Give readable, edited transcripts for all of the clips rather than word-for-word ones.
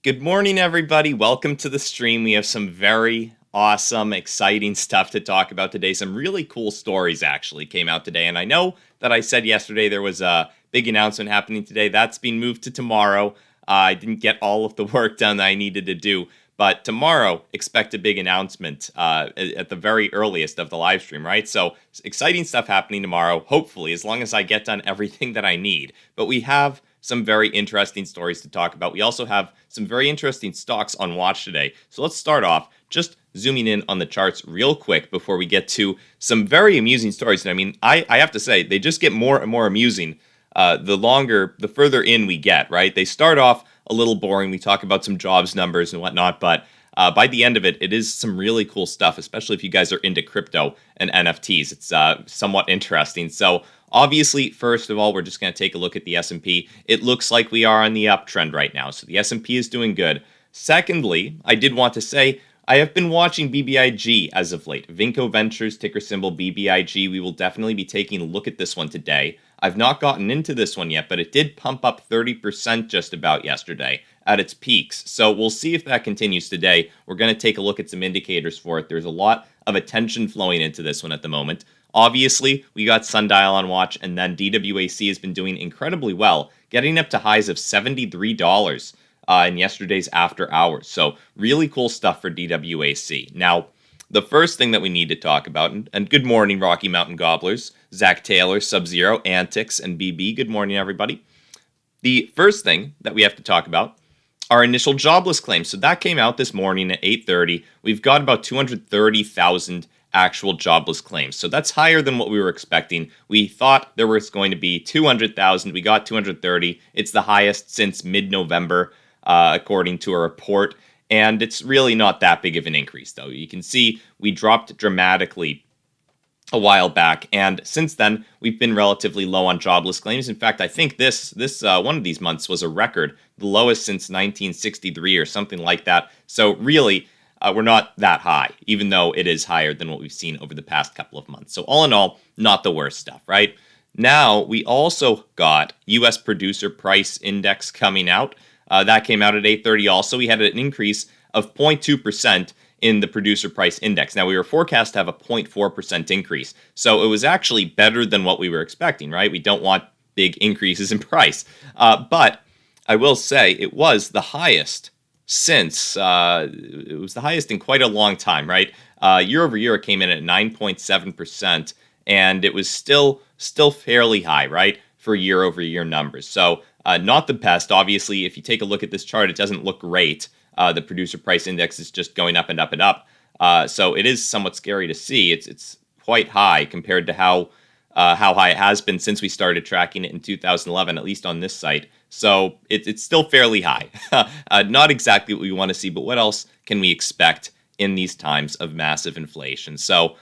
Good morning, everybody. Welcome to the stream. We have some very awesome, exciting stuff to talk about today. Some really cool stories actually came out today. And I know that I said yesterday there was a big announcement happening today. That's been moved to tomorrow. I didn't get all of the work done that I needed to do. But tomorrow, expect a big announcement at the very earliest of the live stream, right? So exciting stuff happening tomorrow, hopefully, as long as I get done everything that I need. But we have some very interesting stories to talk about. We also have some very interesting stocks on watch today. So let's start off just zooming in on the charts real quick before we get to some very amusing stories. And I mean, I have to say, they just get more and more amusing the further in we get, right? They start off a little boring. We talk about some jobs numbers and whatnot, but by the end of it, it is some really cool stuff, especially if you guys are into crypto and NFTs. It's somewhat interesting. So obviously, first of all, we're just going to take a look at the S&P. It looks like we are on the uptrend right now, so the S&P is doing good. Secondly, I did want to say, I have been watching BBIG as of late. Vinco Ventures, ticker symbol BBIG. We will definitely be taking a look at this one today. I've not gotten into this one yet, but it did pump up 30% just about yesterday at its peaks. So we'll see if that continues today. We're going to take a look at some indicators for it. There's a lot of attention flowing into this one at the moment. Obviously, we got Sundial on watch, and then DWAC has been doing incredibly well, getting up to highs of $73 in yesterday's after hours. So really cool stuff for DWAC. Now, the first thing that we need to talk about, and good morning, Rocky Mountain Gobblers, Zach Taylor, Sub-Zero, Antics, and BB. Good morning, everybody. The first thing that we have to talk about are initial jobless claims. So that came out this morning at 8:30. We've got about 230,000 actual jobless claims. So that's higher than what we were expecting. We thought there was going to be 200,000. We got 230. It's the highest since mid-November, according to a report. And it's really not that big of an increase, though. You can see we dropped dramatically a while back, and since then we've been relatively low on jobless claims. In fact, I think this one of these months was a record, the lowest since 1963 or something like that. So really, we're not that high, even though it is higher than what we've seen over the past couple of months. So all in all, not the worst stuff, right? Now, we also got U.S. Producer Price Index coming out. That came out at 8:30 also. We had an increase of 0.2% in the Producer Price Index. Now, we were forecast to have a 0.4% increase. So it was actually better than what we were expecting, right? We don't want big increases in price. But I will say it was the highest since, it was the highest in quite a long time, right? Year over year, it came in at 9.7%, and it was still fairly high, right, for year over year numbers. So not the best. Obviously, if you take a look at this chart, it doesn't look great. The Producer Price Index is just going up and up and up. So it is somewhat scary to see. It's quite high compared to how high it has been since we started tracking it in 2011, at least on this site. So it's still fairly high. Not exactly what we want to see, but what else can we expect in these times of massive inflation? So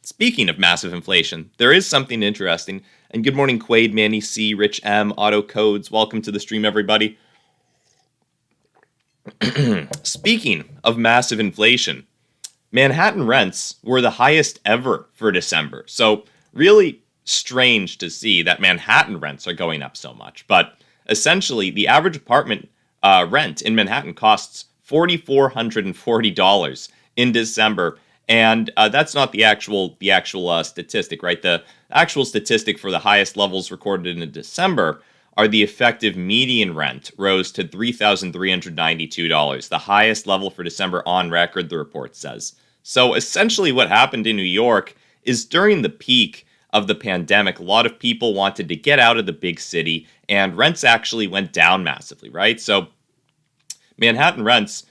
speaking of massive inflation, there is something interesting. And good morning, Quaid, Manny C, Rich M, Auto Codes. Welcome to the stream, everybody. Speaking of massive inflation, Manhattan rents were the highest ever for December. So really strange to see that Manhattan rents are going up so much. But essentially, the average apartment rent in Manhattan costs $4,440 in December. And that's not the actual statistic, right? The actual statistic for the highest levels recorded in December are the effective median rent rose to $3,392, the highest level for December on record, the report says. So essentially what happened in New York is during the peak of the pandemic, a lot of people wanted to get out of the big city, and rents actually went down massively, right? So Manhattan rents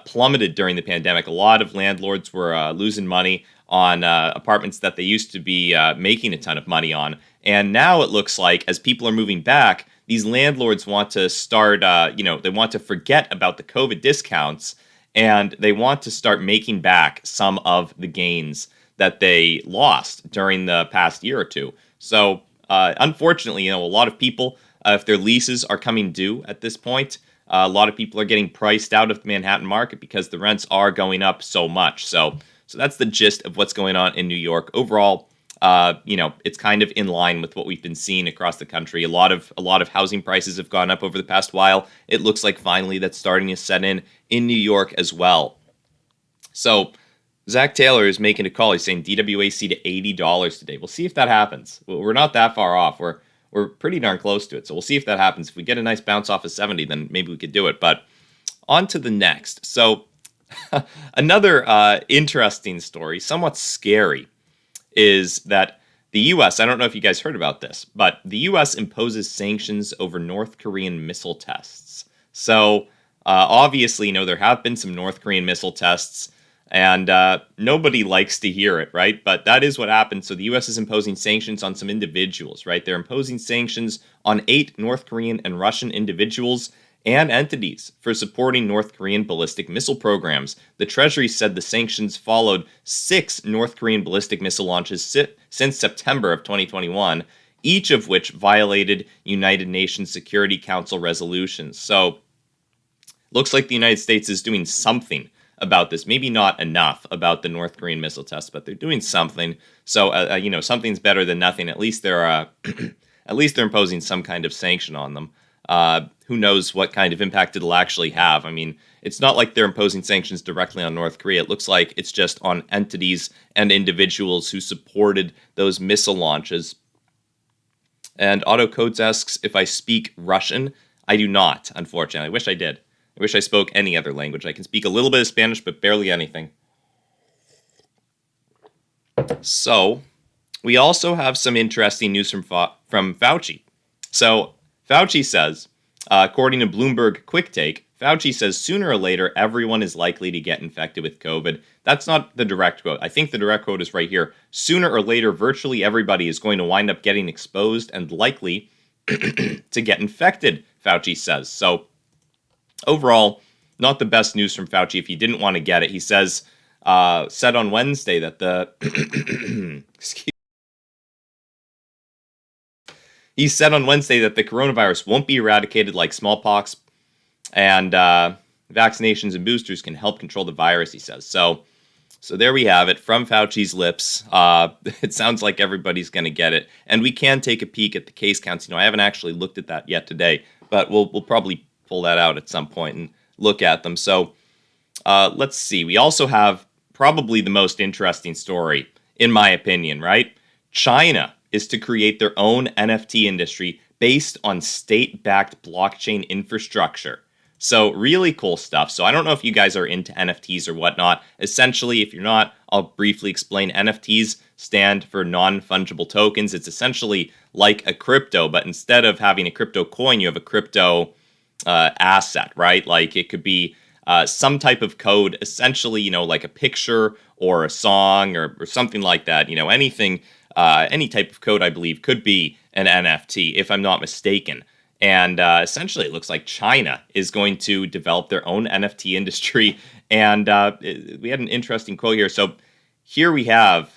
plummeted during the pandemic. A lot of landlords were losing money on apartments that they used to be making a ton of money on. And now it looks like, as people are moving back, these landlords want to start, they want to forget about the COVID discounts, and they want to start making back some of the gains that they lost during the past year or two. So unfortunately, a lot of people, if their leases are coming due at this point, a lot of people are getting priced out of the Manhattan market because the rents are going up so much. So that's the gist of what's going on in New York. Overall, it's kind of in line with what we've been seeing across the country. A lot of housing prices have gone up over the past while. It looks like finally that's starting to set in New York as well. So Zach Taylor is making a call. He's saying DWAC to $80 today. We'll see if that happens. We're not that far off. We're pretty darn close to it. So we'll see if that happens. If we get a nice bounce off of 70, then maybe we could do it. But on to the next. So another interesting story, somewhat scary, is that the U.S., I don't know if you guys heard about this, but the U.S. imposes sanctions over North Korean missile tests. So obviously, there have been some North Korean missile tests, and nobody likes to hear it, right? But that is what happened. So the U.S. is imposing sanctions on some individuals, right? They're imposing sanctions on 8 North Korean and Russian individuals and entities for supporting North Korean ballistic missile programs. The Treasury said the sanctions followed 6 North Korean ballistic missile launches since September of 2021, each of which violated United Nations Security Council resolutions. So looks like the United States is doing something about this. Maybe not enough about the North Korean missile tests, but they're doing something. So, something's better than nothing. At least they're at least they're imposing some kind of sanction on them. Who knows what kind of impact it'll actually have? I mean, it's not like they're imposing sanctions directly on North Korea. It looks like it's just on entities and individuals who supported those missile launches. And AutoCodes asks if I speak Russian. I do not, unfortunately. I wish I did. I wish I spoke any other language. I can speak a little bit of Spanish, but barely anything. So, we also have some interesting news from Fauci. So, Fauci says, according to Bloomberg Quick Take, Fauci says sooner or later everyone is likely to get infected with COVID. That's not the direct quote. I think the direct quote is right here. Sooner or later, virtually everybody is going to wind up getting exposed and likely to get infected, Fauci says. So, overall, not the best news from Fauci if you didn't want to get it. He says, said on Wednesday that He said on Wednesday that the coronavirus won't be eradicated like smallpox, and vaccinations and boosters can help control the virus, he says. So there we have it from Fauci's lips. It sounds like everybody's going to get it. And we can take a peek at the case counts. I haven't actually looked at that yet today, but we'll probably pull that out at some point and look at them. So let's see. We also have probably the most interesting story, in my opinion, right? China is to create their own NFT industry based on state-backed blockchain infrastructure. So really cool stuff. So I don't know if you guys are into NFTs or whatnot. Essentially, if you're not, I'll briefly explain. NFTs stand for non-fungible tokens. It's essentially like a crypto, but instead of having a crypto coin, you have a crypto asset, right? Like it could be some type of code, essentially, like a picture or a song or something like that. Anything, any type of code, I believe, could be an NFT, if I'm not mistaken. And essentially, it looks like China is going to develop their own NFT industry. And we had an interesting quote here. So here we have,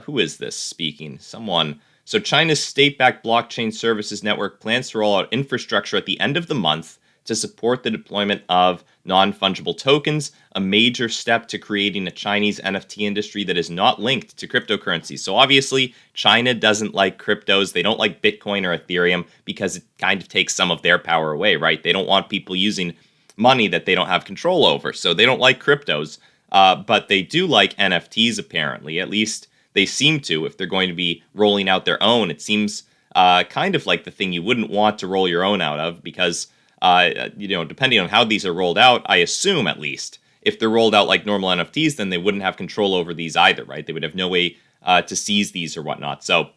who is this speaking? Someone. So China's state-backed blockchain services network plans to roll out infrastructure at the end of the month to support the deployment of non-fungible tokens, a major step to creating a Chinese NFT industry that is not linked to cryptocurrencies. So obviously, China doesn't like cryptos. They don't like Bitcoin or Ethereum because it kind of takes some of their power away, right? They don't want people using money that they don't have control over. So they don't like cryptos, but they do like NFTs, apparently. At least they seem to. If they're going to be rolling out their own, it seems kind of like the thing you wouldn't want to roll your own out of because depending on how these are rolled out, I assume at least, if they're rolled out like normal NFTs, then they wouldn't have control over these either, right? They would have no way to seize these or whatnot. So,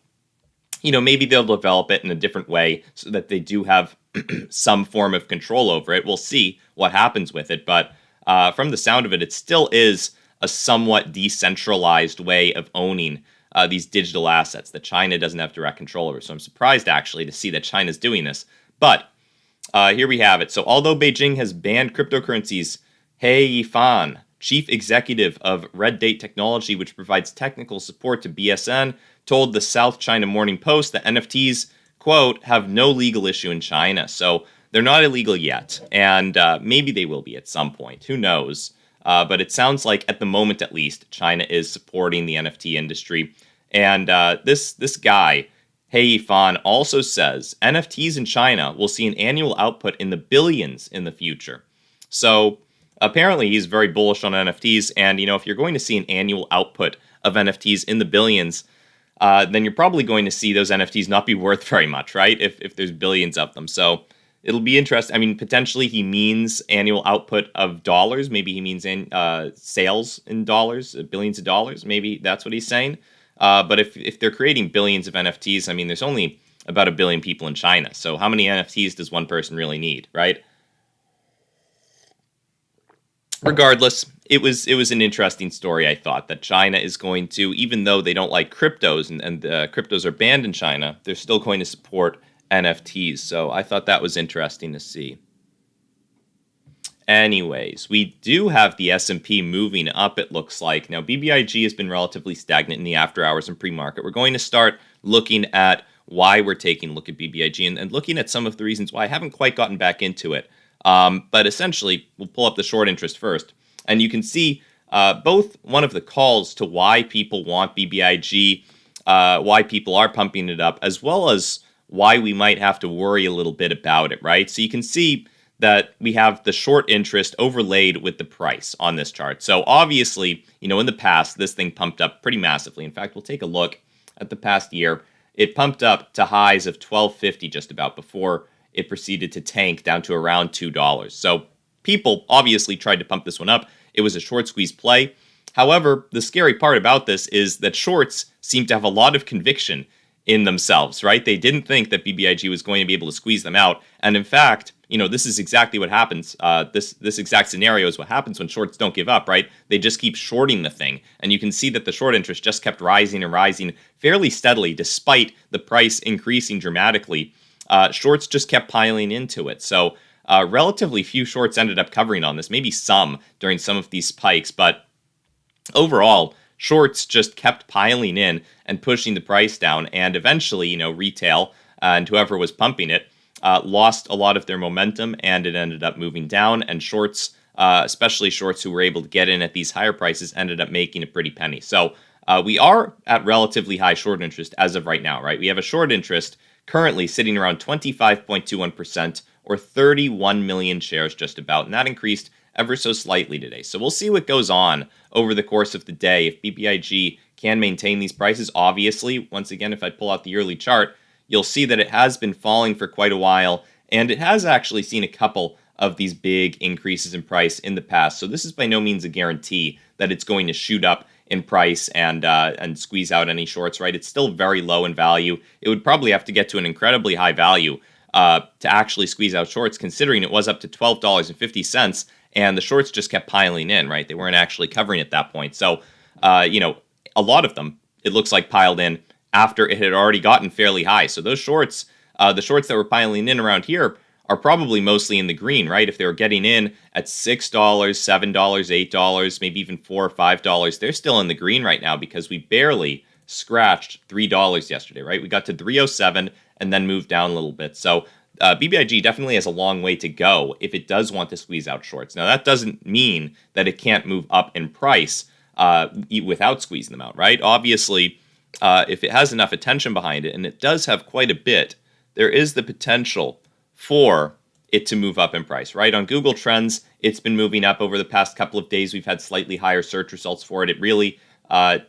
maybe they'll develop it in a different way so that they do have some form of control over it. We'll see what happens with it. But from the sound of it, it still is a somewhat decentralized way of owning these digital assets that China doesn't have direct control over. So I'm surprised, actually, to see that China's doing this. But here we have it. So although Beijing has banned cryptocurrencies, He Yifan, chief executive of Red Date Technology, which provides technical support to BSN, told the South China Morning Post that NFTs, quote, have no legal issue in China. So they're not illegal yet, and maybe they will be at some point. Who knows? But it sounds like, at the moment at least, China is supporting the NFT industry. And this guy, PHUN, also says NFTs in China will see an annual output in the billions in the future. So apparently he's very bullish on NFTs, and if you're going to see an annual output of NFTs in the billions, then you're probably going to see those NFTs not be worth very much, right? If there's billions of them. So it'll be interesting. I mean, potentially he means annual output of dollars. Maybe he means sales in dollars, billions of dollars. Maybe that's what he's saying. But if they're creating billions of NFTs, I mean, there's only about 1 billion people in China. So how many NFTs does one person really need, right? Regardless, it was an interesting story, I thought, that China is going to, even though they don't like cryptos and cryptos are banned in China, they're still going to support NFTs. So I thought that was interesting to see. Anyways, we do have the S&P moving up, it looks like. Now, BBIG has been relatively stagnant in the after hours and pre-market. We're going to start looking at why we're taking a look at BBIG and looking at some of the reasons why I haven't quite gotten back into it. But essentially, we'll pull up the short interest first. And you can see both one of the calls to why people want BBIG, why people are pumping it up, as well as why we might have to worry a little bit about it, right? So you can see that we have the short interest overlaid with the price on this chart. So obviously, in the past, this thing pumped up pretty massively. In fact, we'll take a look at the past year. It pumped up to highs of $12.50 just about before it proceeded to tank down to around $2. So people obviously tried to pump this one up. It was a short squeeze play. However, the scary part about this is that shorts seem to have a lot of conviction in themselves, right? They didn't think that BBIG was going to be able to squeeze them out. And in fact, this is exactly what happens. This exact scenario is what happens when shorts don't give up, right? They just keep shorting the thing. And you can see that the short interest just kept rising and rising fairly steadily despite the price increasing dramatically. Shorts just kept piling into it. So relatively few shorts ended up covering on this, maybe some during some of these spikes. But overall, shorts just kept piling in and pushing the price down. And eventually, retail and whoever was pumping it lost a lot of their momentum, and it ended up moving down. And shorts, especially shorts who were able to get in at these higher prices, ended up making a pretty penny. So we are at relatively high short interest as of right now, right? We have a short interest currently sitting around 25.21%, or 31 million shares just about, and that increased ever so slightly today. So we'll see what goes on over the course of the day. If BBIG can maintain these prices, obviously, once again, if I pull out the yearly chart, you'll see that it has been falling for quite a while, and it has actually seen a couple of these big increases in price in the past. So this is by no means a guarantee that it's going to shoot up in price and squeeze out any shorts, right? It's still very low in value. It would probably have to get to an incredibly high value to actually squeeze out shorts, considering it was up to $12.50, and the shorts just kept piling in, right? They weren't actually covering at that point. So, a lot of them, it looks like, piled in after it had already gotten fairly high. So those shorts, the shorts that were piling in around here, are probably mostly in the green, right? If they were getting in at $6, $7, $8, maybe even $4 or $5, they're still in the green right now because we barely scratched $3 yesterday, right? We got to 307 and then moved down a little bit. So BBIG definitely has a long way to go if it does want to squeeze out shorts. Now, that doesn't mean that it can't move up in price without squeezing them out, right? Obviously, if it has enough attention behind it, and it does have quite a bit, there is the potential for it to move up in price, right? On Google Trends, it's been moving up over the past couple of days. We've had slightly higher search results for it. It really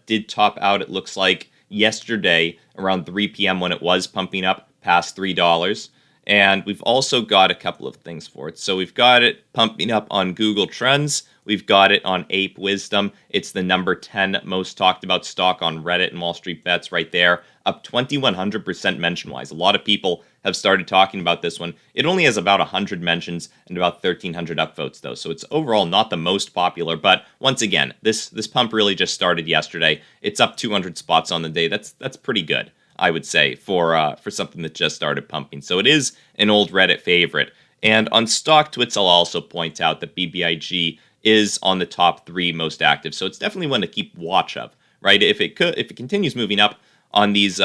did top out, it looks like, yesterday around 3 p.m. when it was pumping up past $3. And we've also got a couple of things for it. So we've got it pumping up on Google Trends. We've got it on Ape Wisdom. It's the number 10 most talked about stock on Reddit and Wall Street Bets right there, up 2,100% mention-wise. A lot of people have started talking about this one. It only has about 100 mentions and about 1,300 upvotes, though. So it's overall not the most popular. But once again, this pump really just started yesterday. It's up 200 spots on the day. That's pretty good, I would say, for something that just started pumping. So it is an old Reddit favorite. And on StockTwits, I'll also point out that BBIG is on the top 3 most active. So it's definitely one to keep watch of, right? If it continues moving up on these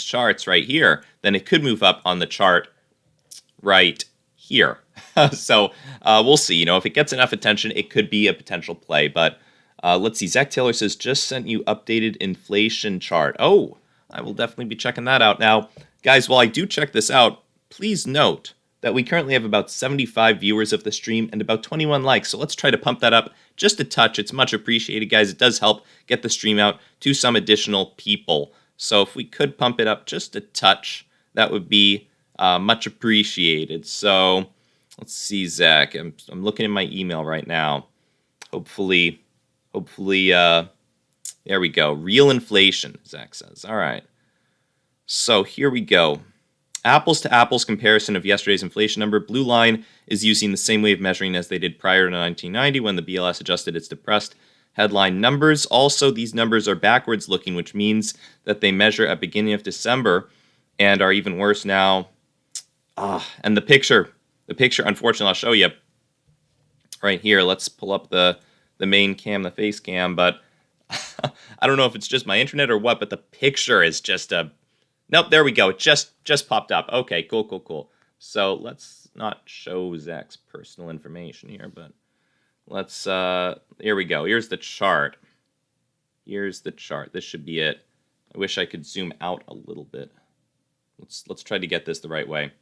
charts right here, then it could move up on the chart right here. So we'll see. If it gets enough attention, it could be a potential play. But Let's see. Zach Taylor says, just sent you updated inflation chart. Oh, I will definitely be checking that out. Now, guys, while I do check this out, please note that we currently have about 75 viewers of the stream and about 21 likes. So let's try to pump that up just a touch. It's much appreciated, guys. It does help get the stream out to some additional people. So if we could pump it up just a touch, that would be much appreciated. So let's see, Zach. I'm looking in my email right now. Hopefully, there we go. Real inflation, Zach says. All right. So here we go. Apples to apples comparison of yesterday's inflation number. Blue line is using the same way of measuring as they did prior to 1990 when the BLS adjusted its depressed headline numbers. Also, these numbers are backwards looking, which means that they measure at beginning of December and are even worse now. And the picture, unfortunately, I'll show you right here. Let's pull up the main cam, the face cam, but I don't know if it's just my internet or what, but the picture is just a... Nope, there we go. It just popped up. Okay, cool. So let's not show Zach's personal information here, but let's, here we go. Here's the chart. This should be it. I wish I could zoom out a little bit. Let's try to get this the right way.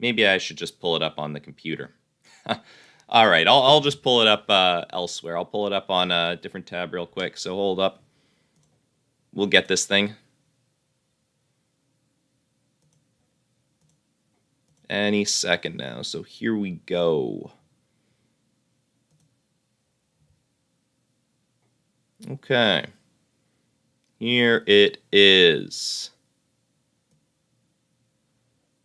Maybe I should just pull it up on the computer. All right, I'll just pull it up elsewhere. I'll pull it up on a different tab real quick. So hold up. We'll get this thing. Any second now. So here we go. Okay. Here it is.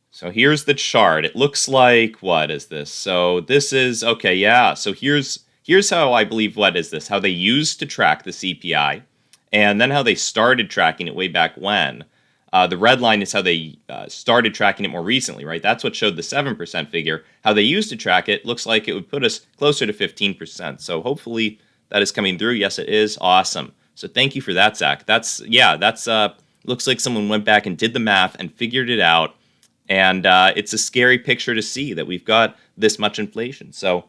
So here's the chart. It looks like, what is this? So this is, okay, yeah. So here's how I believe, what is this? How they used to track the CPI, and then how they started tracking it way back when. The red line is how they started tracking it more recently, right? That's what showed the 7% figure. How they used to track it looks like it would put us closer to 15%. So hopefully that is coming through. Yes, it is. Awesome. So thank you for that, Zach. That's looks like someone went back and did the math and figured it out. And it's a scary picture to see that we've got this much inflation. So,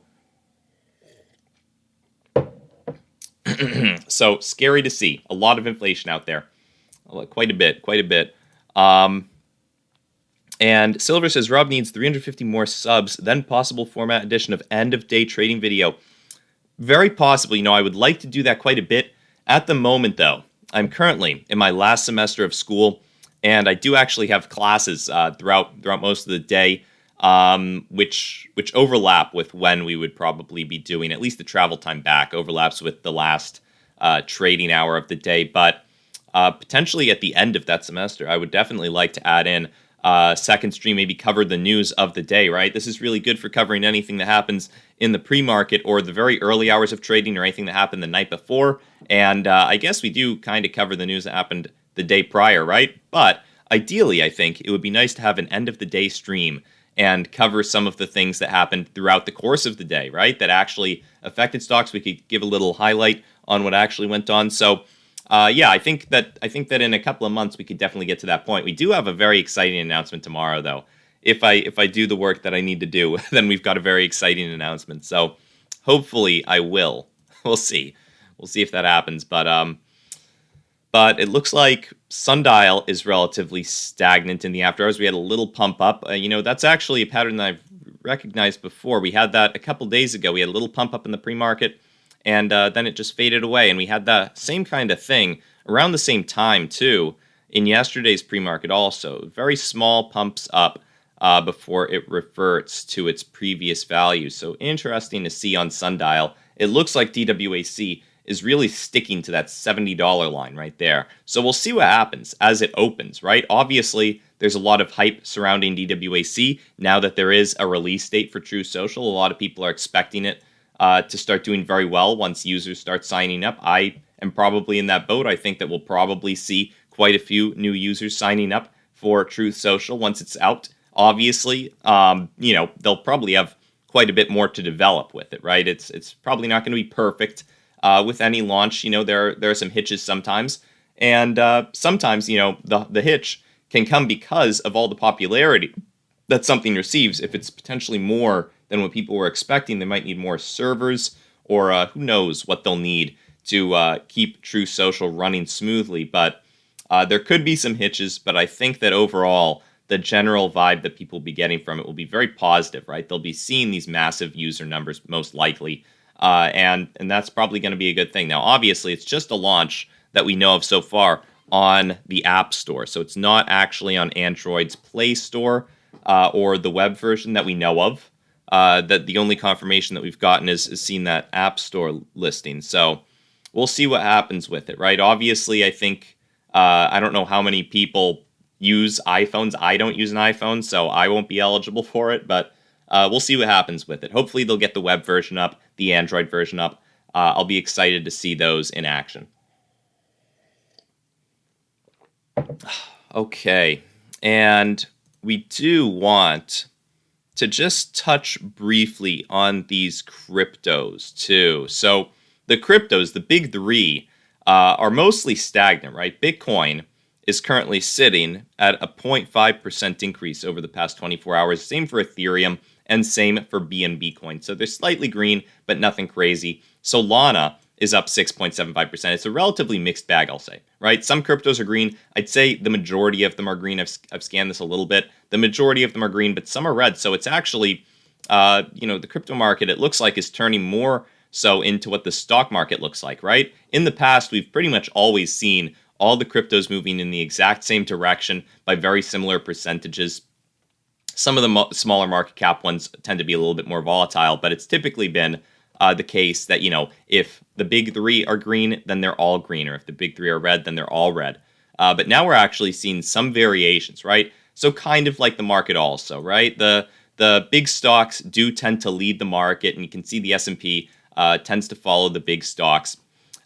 so scary to see. A lot of inflation out there. Quite a bit. And Silver says, Rob needs 350 more subs, then possible format edition of end-of-day trading video. Very possibly. I would like to do that quite a bit. At the moment, though, I'm currently in my last semester of school, and I do actually have classes throughout most of the day, which overlap with when we would probably be doing, at least the travel time back overlaps with the last trading hour of the day. But potentially at the end of that semester, I would definitely like to add in a second stream, maybe cover the news of the day, right? This is really good for covering anything that happens in the pre-market or the very early hours of trading or anything that happened the night before. And I guess we do kind of cover the news that happened the day prior, right? But ideally, I think it would be nice to have an end-of-the-day stream and cover some of the things that happened throughout the course of the day, right? That actually affected stocks. We could give a little highlight on what actually went on. So yeah, I think that in a couple of months we could definitely get to that point. We do have a very exciting announcement tomorrow, though. If I do the work that I need to do, then we've got a very exciting announcement. So hopefully I will. We'll see. We'll see if that happens. But it looks like Sundial is relatively stagnant in the after hours. We had a little pump up. That's actually a pattern that I've recognized before. We had that a couple days ago. We had a little pump up in the pre-market. And then it just faded away. And we had the same kind of thing around the same time, too, in yesterday's pre-market also. Very small pumps up before it reverts to its previous value. So interesting to see on Sundial. It looks like DWAC is really sticking to that $70 line right there. So we'll see what happens as it opens, right? Obviously, there's a lot of hype surrounding DWAC. Now that there is a release date for Truth Social, a lot of people are expecting it to start doing very well once users start signing up. I am probably in that boat. I think that we'll probably see quite a few new users signing up for Truth Social once it's out. Obviously, they'll probably have quite a bit more to develop with it, right? It's probably not going to be perfect with any launch. There are some hitches sometimes, and sometimes the hitch can come because of all the popularity that something receives. If it's potentially more than what people were expecting, they might need more servers or who knows what they'll need to keep True Social running smoothly. But there could be some hitches, but I think that overall, the general vibe that people will be getting from it will be very positive, right? They'll be seeing these massive user numbers most likely, and that's probably going to be a good thing. Now, obviously, it's just a launch that we know of so far on the App Store, so it's not actually on Android's Play Store or the web version that we know of. That the only confirmation that we've gotten is seeing that App Store listing. So we'll see what happens with it, right? Obviously, I think I don't know how many people use iPhones. I don't use an iPhone, so I won't be eligible for it, but we'll see what happens with it. Hopefully, they'll get the web version up, the Android version up. I'll be excited to see those in action. Okay, and we do want to just touch briefly on these cryptos too. So the cryptos, the big three, are mostly stagnant, right? Bitcoin is currently sitting at a 0.5% increase over the past 24 hours. Same for Ethereum and same for BNB coin. So they're slightly green, but nothing crazy. Solana is up 6.75%. It's a relatively mixed bag, I'll say, right? Some cryptos are green. I'd say the majority of them are green. I've scanned this a little bit. The majority of them are green, but some are red. So it's actually, the crypto market, it looks like, is turning more so into what the stock market looks like, right? In the past, we've pretty much always seen all the cryptos moving in the exact same direction by very similar percentages. Some of the smaller market cap ones tend to be a little bit more volatile, but it's typically been the case that, if the big three are green, then they're all green, or if the big three are red, then they're all red. But now we're actually seeing some variations, right? So kind of like the market also, right? The big stocks do tend to lead the market, and you can see the S&P tends to follow the big stocks.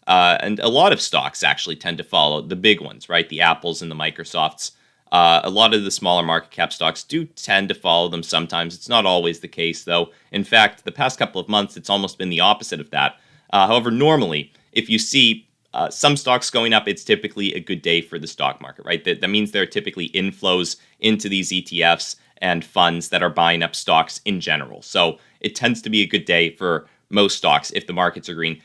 And a lot of stocks actually tend to follow the big ones, right? The Apples and the Microsofts. A lot of the smaller market cap stocks do tend to follow them sometimes. It's not always the case, though. In fact, the past couple of months, it's almost been the opposite of that. However, normally, if you see some stocks going up, it's typically a good day for the stock market, right? That means there are typically inflows into these ETFs and funds that are buying up stocks in general. So it tends to be a good day for most stocks if the markets are green.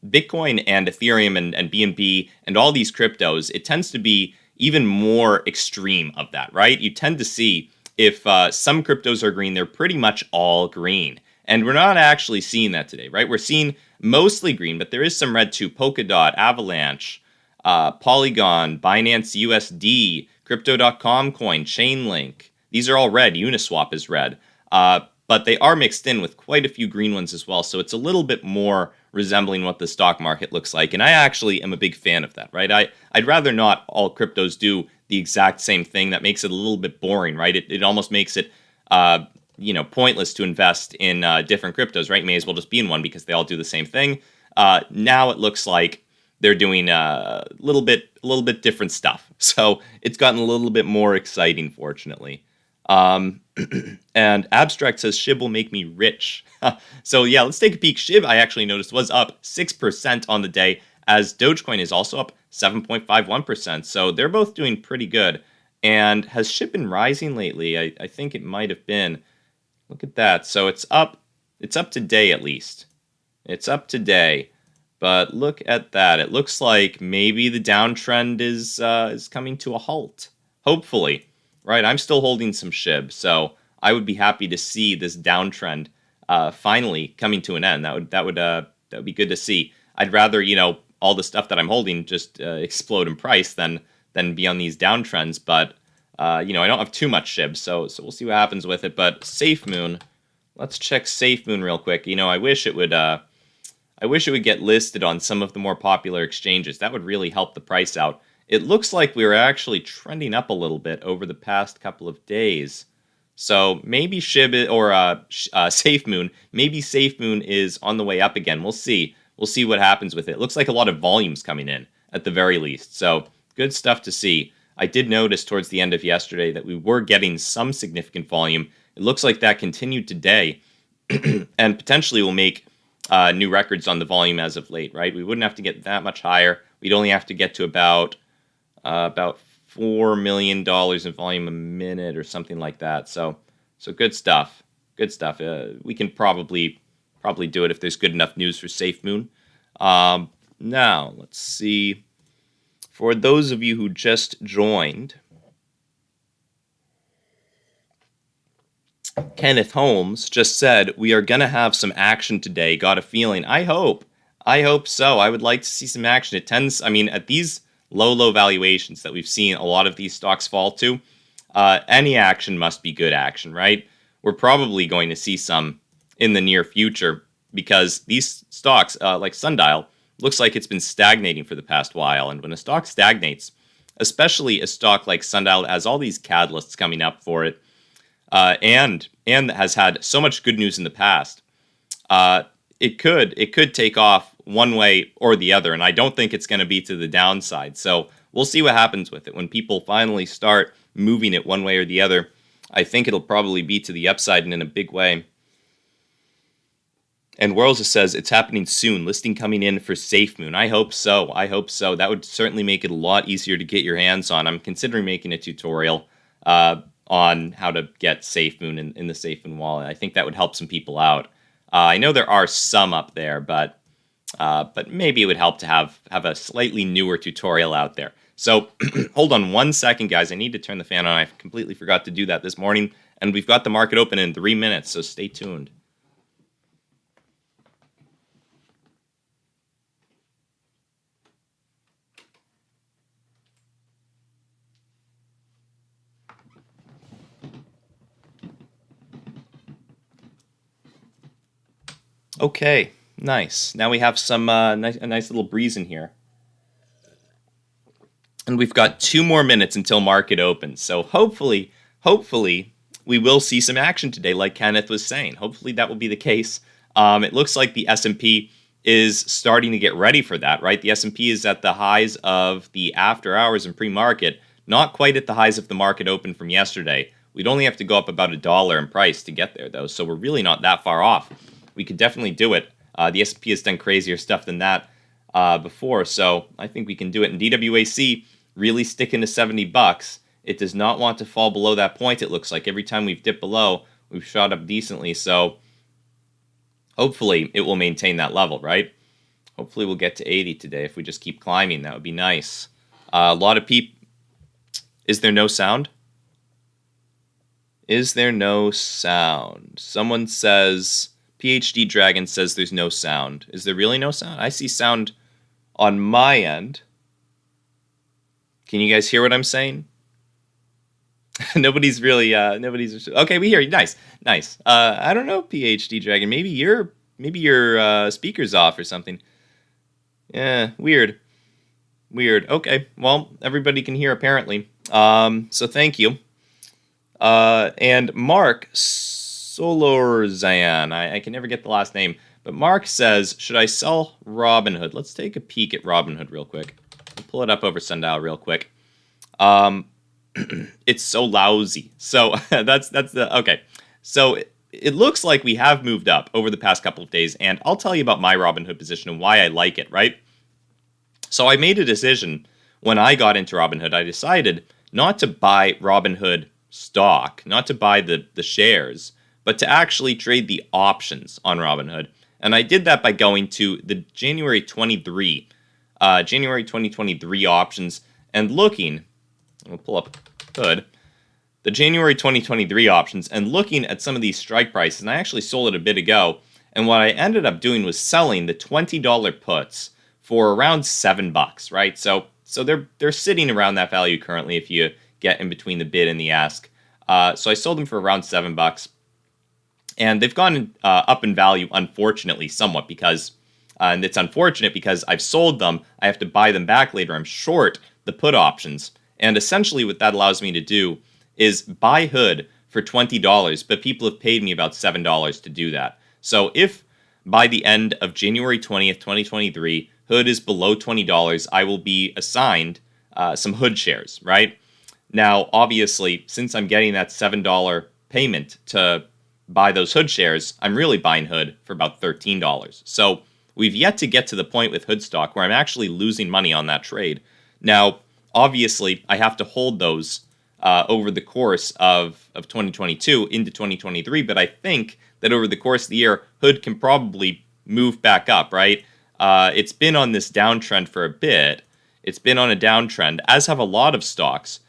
Bitcoin and Ethereum and BNB and all these cryptos, it tends to be even more extreme of that, right? You tend to see if some cryptos are green, they're pretty much all green. And we're not actually seeing that today, right? We're seeing mostly green, but there is some red too. Polkadot, Avalanche, Polygon, Binance USD, Crypto.com coin, Chainlink. These are all red. Uniswap is red. But they are mixed in with quite a few green ones as well. So it's a little bit more resembling what the stock market looks like. And I actually am a big fan of that, right? I'd rather not all cryptos do the exact same thing. That makes it a little bit boring, right? It almost makes it pointless to invest in different cryptos, right? You may as well just be in one because they all do the same thing. Now it looks like they're doing a little bit different stuff. So it's gotten a little bit more exciting, fortunately. And Abstract says SHIB will make me rich. So yeah, let's take a peek. SHIB, I actually noticed, was up 6% on the day, as Dogecoin is also up 7.51%. So they're both doing pretty good. And has SHIB been rising lately? I think it might have been. Look at that. So it's up today at least. It's up today. But look at that. It looks like maybe the downtrend is coming to a halt. Hopefully. Right, I'm still holding some SHIB, so I would be happy to see this downtrend finally coming to an end. That would be good to see. I'd rather all the stuff that I'm holding just explode in price than be on these downtrends. But I don't have too much SHIB, so we'll see what happens with it. But SafeMoon, let's check SafeMoon real quick. I wish it would get listed on some of the more popular exchanges. That would really help the price out. It looks like we were actually trending up a little bit over the past couple of days. So maybe SHIB or SafeMoon, maybe SafeMoon is on the way up again. We'll see. We'll see what happens with it. It looks like a lot of volume's coming in at the very least. So good stuff to see. I did notice towards the end of yesterday that we were getting some significant volume. It looks like that continued today and potentially will make new records on the volume as of late, right? We wouldn't have to get that much higher. We'd only have to get to about $4 million in volume a minute or something like that. So good stuff. Good stuff. We can probably probably do it if there's good enough news for SAFEMOON. Now, let's see. For those of you who just joined, Kenneth Holmes just said, we are going to have some action today. Got a feeling. I hope so. I would like to see some action. It tends, I mean, at these low valuations that we've seen a lot of these stocks fall to, any action must be good action, right? We're probably going to see some in the near future because these stocks, like Sundial, looks like it's been stagnating for the past while. And when a stock stagnates, especially a stock like Sundial that has all these catalysts coming up for it, and has had so much good news in the past, it could take off one way or the other, and I don't think it's going to be to the downside. So we'll see what happens with it when people finally start moving it one way or the other. I think it'll probably be to the upside and in a big way. And Worlds says it's happening soon. Listing coming in for SAFEMOON. I hope so. That would certainly make it a lot easier to get your hands on. I'm considering making a tutorial on how to get SAFEMOON in the SAFEMOON wallet. I think that would help some people out. I know there are some up there, but maybe it would help to have a slightly newer tutorial out there. So hold on 1 second, guys. I need to turn the fan on. I completely forgot to do that this morning, and we've got the market open in 3 minutes, so stay tuned. Okay, nice. Now we have some a nice little breeze in here. And we've got 2 more minutes until market opens. So hopefully, we will see some action today, like Kenneth was saying. Hopefully that will be the case. It looks like the S&P is starting to get ready for that, right? The S&P is at the highs of the after hours and pre-market, not quite at the highs of the market open from yesterday. We'd only have to go up about $1 in price to get there, though, so we're really not that far off. We could definitely do it. The S&P has done crazier stuff than that before, so I think we can do it. And DWAC really sticking to $70. It does not want to fall below that point, it looks like. Every time we've dipped below, we've shot up decently, so hopefully it will maintain that level, right? Hopefully we'll get to 80 today if we just keep climbing. That would be nice. A lot of people... Is there no sound? Is there no sound? Someone says... PhD Dragon says there's no sound. Is there really no sound? I see sound on my end. Can you guys hear what I'm saying? Nobody's really, okay, we hear you. Nice. I don't know, PhD Dragon. Maybe your speaker's off or something. Yeah, weird. Okay, well, everybody can hear apparently. So thank you. And Mark Solorzan, I can never get the last name, but Mark says, should I sell Robinhood? Let's take a peek at Robinhood real quick. I'll pull it up over Sundial real quick. It's so lousy. So that's the, okay. So it looks like we have moved up over the past couple of days, and I'll tell you about my Robinhood position and why I like it, right? So I made a decision when I got into Robinhood. I decided not to buy Robinhood stock, not to buy the shares, but to actually trade the options on Robinhood. And I did that by going to the January 2023 options and looking, we'll pull up Hood, the January 2023 options and looking at some of these strike prices. And I actually sold it a bit ago. And what I ended up doing was selling the $20 puts for around $7, right? So they're sitting around that value currently if you get in between the bid and the ask. So I sold them for around $7. And they've gone up in value, unfortunately, somewhat, because, and it's unfortunate because I've sold them, I have to buy them back later, I'm short the put options, and essentially what that allows me to do is buy Hood for $20, but people have paid me about $7 to do that. So if by the end of January 20th, 2023, Hood is below $20, I will be assigned some Hood shares, right? Now, obviously, since I'm getting that $7 payment to buy those Hood shares, I'm really buying Hood for about $13. So we've yet to get to the point with Hood stock where I'm actually losing money on that trade. Now, obviously, I have to hold those over the course of 2022 into 2023, but I think that over the course of the year, Hood can probably move back up, right? It's been on this downtrend for a bit. It's been on a downtrend, as have a lot of stocks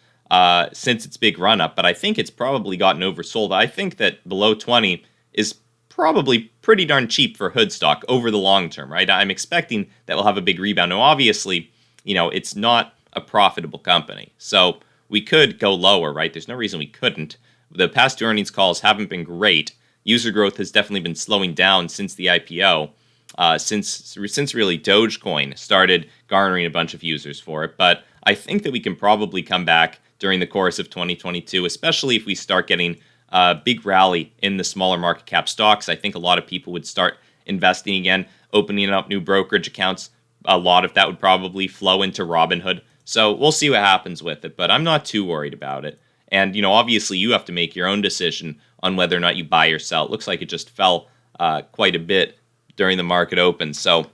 since its big run-up, but I think it's probably gotten oversold. I think that below 20 is probably pretty darn cheap for Hood stock over the long term, right? I'm expecting that we'll have a big rebound. Now, obviously, it's not a profitable company, so we could go lower, right? There's no reason we couldn't. The past two earnings calls haven't been great. User growth has definitely been slowing down since the IPO, since really Dogecoin started garnering a bunch of users for it. But I think that we can probably come back during the course of 2022, especially if we start getting a big rally in the smaller market cap stocks. I think a lot of people would start investing again, opening up new brokerage accounts. A lot of that would probably flow into Robinhood. So we'll see what happens with it, but I'm not too worried about it. And, obviously you have to make your own decision on whether or not you buy or sell. It looks like it just fell quite a bit during the market open. So,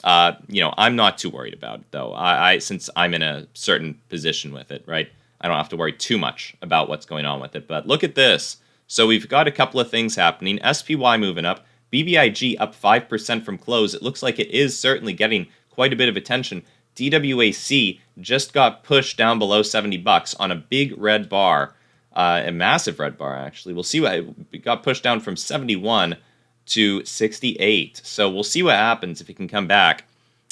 I'm not too worried about it, though. Since I'm in a certain position with it, right? I don't have to worry too much about what's going on with it. But look at this. So we've got a couple of things happening. SPY moving up. BBIG up 5% from close. It looks like it is certainly getting quite a bit of attention. DWAC just got pushed down below $70 on a big red bar, a massive red bar, actually. We'll see what it got pushed down from 71 to 68. So we'll see what happens if it can come back.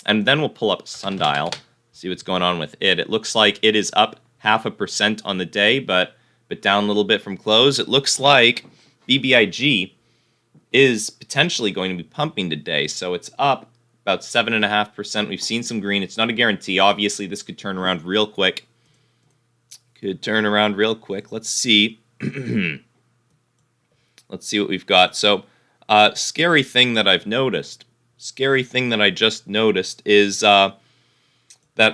And then we'll pull up Sundial, see what's going on with it. It looks like it is up 0.5% on the day, but down a little bit from close. It looks like BBIG is potentially going to be pumping today, so it's up about 7.5%. We've seen some green. It's not a guarantee. Obviously, this could turn around real quick. Let's see. Let's see what we've got. So, scary thing that I just noticed is that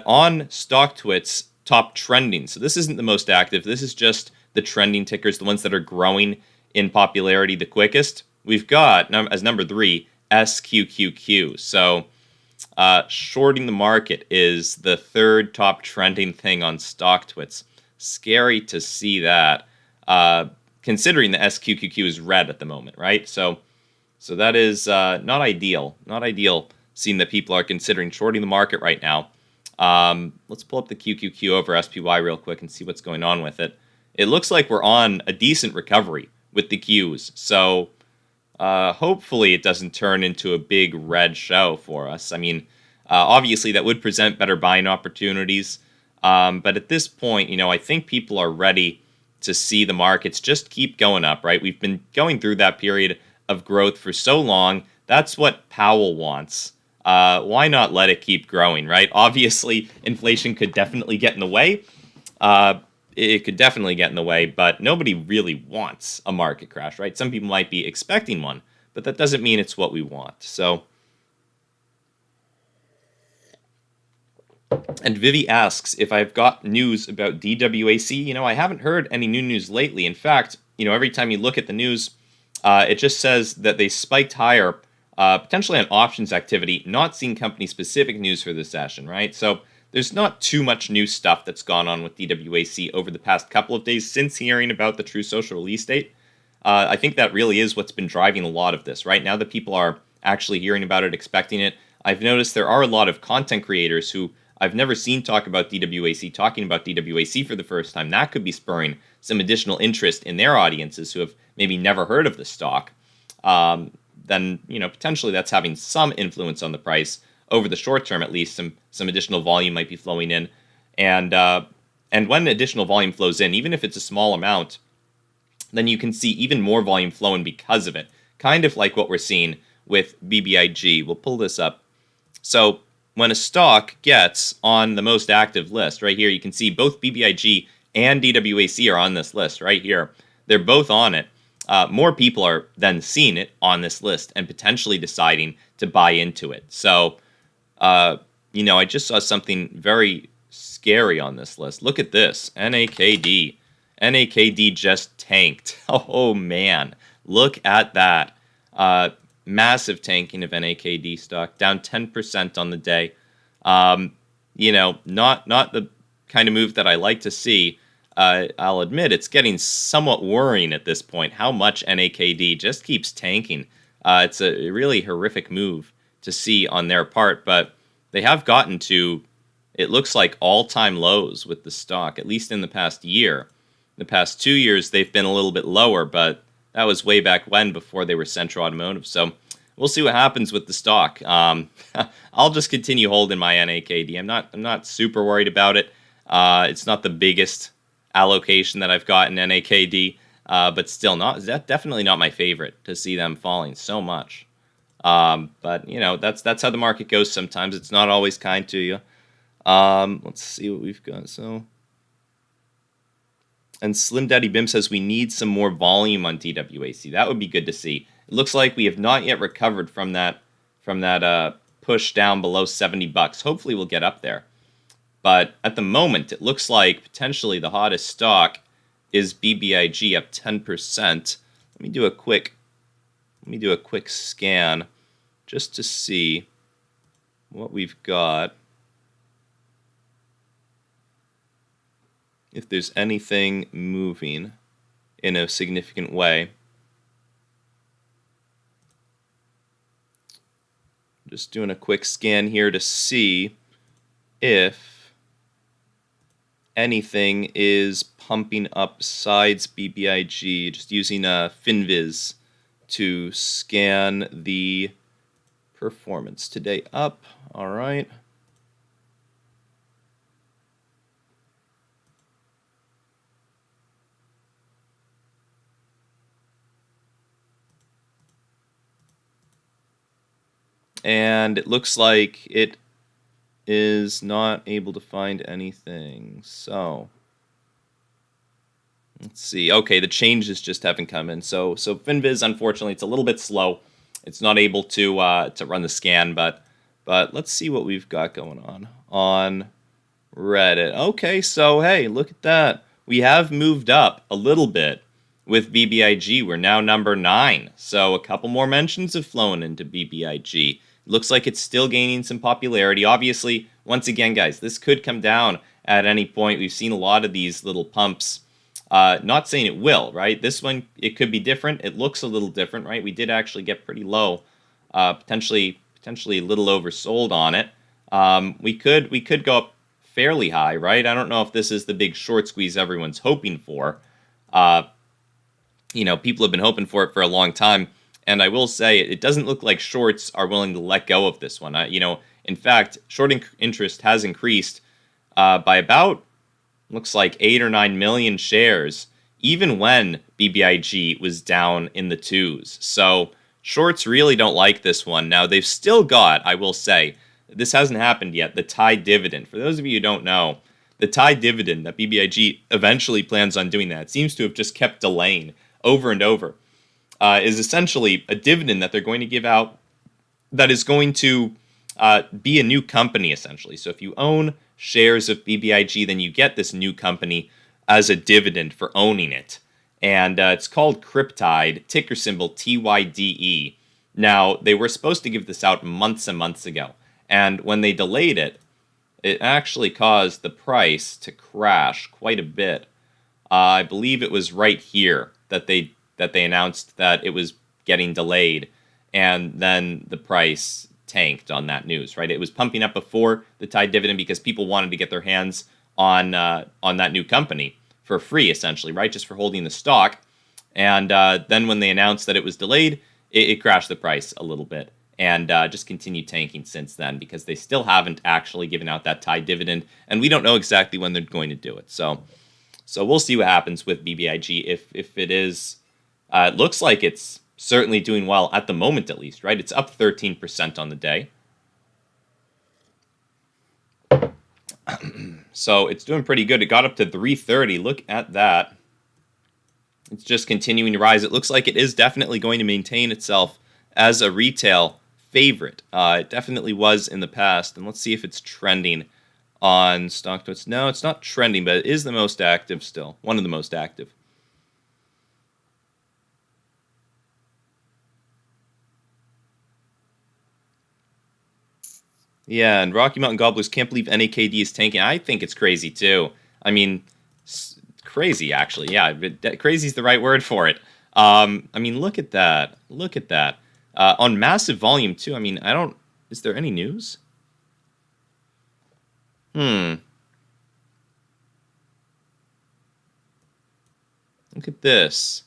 on StockTwit's top trending, so this isn't the most active, this is just the trending tickers, the ones that are growing in popularity the quickest. We've got, as number 3, SQQQ. So, shorting the market is the third top trending thing on StockTwits. Scary to see that, considering the SQQQ is red at the moment, right? So that is not ideal. Not ideal seeing that people are considering shorting the market right now. Let's pull up the QQQ over SPY real quick and see what's going on with it. It looks like we're on a decent recovery with the Qs. So, hopefully it doesn't turn into a big red show for us. I mean, obviously that would present better buying opportunities. But at this point, I think people are ready to see the markets just keep going up, right? We've been going through that period of growth for so long. That's what Powell wants. Why not let it keep growing, right? Obviously, inflation could definitely get in the way. It could definitely get in the way, but nobody really wants a market crash, right? Some people might be expecting one, but that doesn't mean it's what we want. So, and Vivi asks if I've got news about DWAC. I haven't heard any new news lately. In fact, every time you look at the news, it just says that they spiked higher, potentially on options activity, not seeing company-specific news for this session, right? So there's not too much new stuff that's gone on with DWAC over the past couple of days since hearing about the True Social release date. I think that really is what's been driving a lot of this, right? Now that people are actually hearing about it, expecting it, I've noticed there are a lot of content creators who I've never seen talk about DWAC, talking about DWAC for the first time. That could be spurring some additional interest in their audiences who have maybe never heard of the stock. Then, potentially that's having some influence on the price. Over the short term, at least, some additional volume might be flowing in. And when additional volume flows in, even if it's a small amount, then you can see even more volume flowing because of it. Kind of like what we're seeing with BBIG. We'll pull this up. So when a stock gets on the most active list, right here, you can see both BBIG and DWAC are on this list right here. They're both on it. More people are then seeing it on this list and potentially deciding to buy into it. So, I just saw something very scary on this list. Look at this, NAKD. NAKD just tanked. Oh, man. Look at that. Massive tanking of NAKD stock, down 10% on the day. Not the kind of move that I like to see. I'll admit it's getting somewhat worrying at this point how much NAKD just keeps tanking. It's a really horrific move to see on their part, but they have gotten to, it looks like, all-time lows with the stock, at least in the past year. The past 2 years, they've been a little bit lower, but that was way back when, before they were Central Automotive. So we'll see what happens with the stock. I'll just continue holding my NAKD. I'm not super worried about it. It's not the biggest allocation that I've got in NAKD, but still definitely not my favorite to see them falling so much. But you know, that's how the market goes sometimes. It's not always kind to you. Let's see what we've got. So, and Slim Daddy Bim says we need some more volume on DWAC. That would be good to see. It looks like we have not yet recovered from that push down below $70. Hopefully we'll get up there. But at the moment, it looks like potentially the hottest stock is BBIG, up 10%. Let me do a quick scan just to see what we've got. If there's anything moving in a significant way. Just doing a quick scan here to see if anything is pumping up besides BBIG. Just using FinViz to scan the performance today. Up, all right. And it looks like it is not able to find anything. So let's see. Okay, the changes just haven't come in. So FinViz, unfortunately, it's a little bit slow. It's not able to run the scan, but let's see what we've got going on Reddit. Okay, so hey, look at that. We have moved up a little bit with BBIG. We're now number 9. So a couple more mentions have flown into BBIG. Looks like it's still gaining some popularity. Obviously, once again, guys, this could come down at any point. We've seen a lot of these little pumps. Not saying it will, right? This one, it could be different. It looks a little different, right? We did actually get pretty low, potentially a little oversold on it. We could go up fairly high, right? I don't know if this is the big short squeeze everyone's hoping for. You know, people have been hoping for it for a long time. And I will say, it doesn't look like shorts are willing to let go of this one. You know, in fact, short interest has increased by about, looks like 8 or 9 million shares, even when BBIG was down in the 2s. So shorts really don't like this one. Now, they've still got, I will say, this hasn't happened yet, the Tyde dividend. For those of you who don't know, the Tyde dividend that BBIG eventually plans on doing that seems to have just kept delaying over and over. Is essentially a dividend that they're going to give out that is going to be a new company, essentially. So if you own shares of BBIG, then you get this new company as a dividend for owning it. And it's called Cryptide, ticker symbol TYDE. Now, they were supposed to give this out months and months ago. And when they delayed it, it actually caused the price to crash quite a bit. I believe it was right here that they announced that it was getting delayed, and then the price tanked on that news, right? It was pumping up before the Tyde dividend because people wanted to get their hands on that new company for free, essentially, right? Just for holding the stock. And then when they announced that it was delayed, it crashed the price a little bit, and just continued tanking since then because they still haven't actually given out that Tyde dividend, and we don't know exactly when they're going to do it. So we'll see what happens with BBIG if it is. It looks like it's certainly doing well at the moment, at least, right? It's up 13% on the day. So it's doing pretty good. It got up to 330. Look at that. It's just continuing to rise. It looks like it is definitely going to maintain itself as a retail favorite. It definitely was in the past. And let's see if it's trending on StockTwits. No, it's not trending, but it is the most active still. One of the most active. Yeah, and Rocky Mountain Gobblers can't believe NAKD is tanking. I think it's crazy, too. I mean, crazy, actually. Yeah, crazy is the right word for it. I mean, look at that. Look at that. On massive volume, too. I mean, is there any news? Look at this.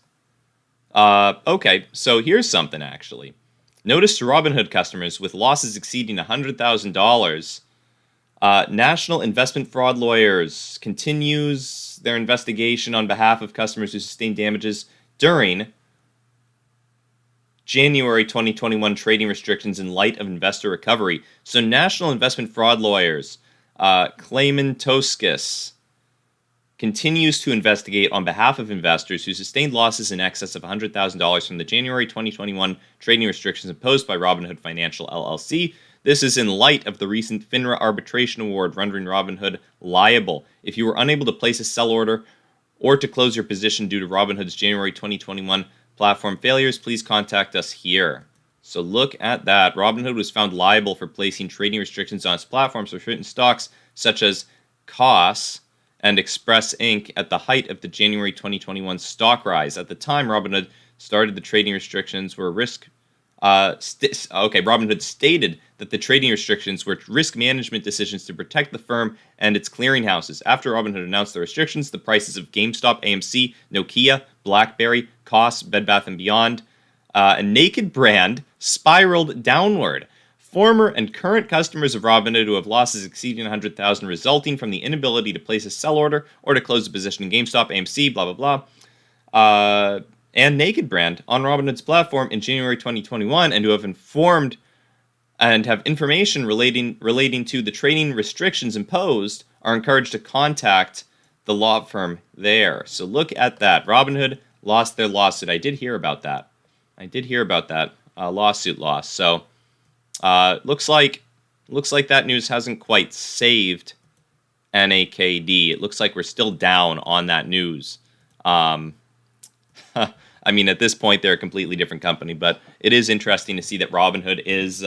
Okay, so here's something, actually. Notice to Robinhood customers with losses exceeding $100,000. National Investment Fraud Lawyers continues their investigation on behalf of customers who sustained damages during January 2021 trading restrictions in light of investor recovery. So National Investment Fraud Lawyers, Clayman Toskis, continues to investigate on behalf of investors who sustained losses in excess of $100,000 from the January 2021 trading restrictions imposed by Robinhood Financial LLC. This is in light of the recent FINRA arbitration award rendering Robinhood liable. If you were unable to place a sell order or to close your position due to Robinhood's January 2021 platform failures, please contact us here. So look at that. Robinhood was found liable for placing trading restrictions on its platforms for certain stocks such as COS and Express Inc. at the height of the January 2021 stock rise. At the time Robinhood started the trading restrictions were Robinhood stated that the trading restrictions were risk management decisions to protect the firm and its clearinghouses. After Robinhood announced the restrictions, the prices of GameStop, AMC, Nokia, BlackBerry, COS, Bed Bath & Beyond, and Naked Brand spiraled downward. Former and current customers of Robinhood who have losses exceeding $100,000 resulting from the inability to place a sell order or to close a position in GameStop, AMC, blah, blah, blah, and Naked Brand on Robinhood's platform in January 2021 and who have informed and have information relating to the trading restrictions imposed are encouraged to contact the law firm there. So look at that. Robinhood lost their lawsuit. I did hear about that. Lawsuit loss. So looks like that news hasn't quite saved NAKD. It looks like we're still down on that news. I mean, at this point, they're a completely different company, but it is interesting to see that Robinhood is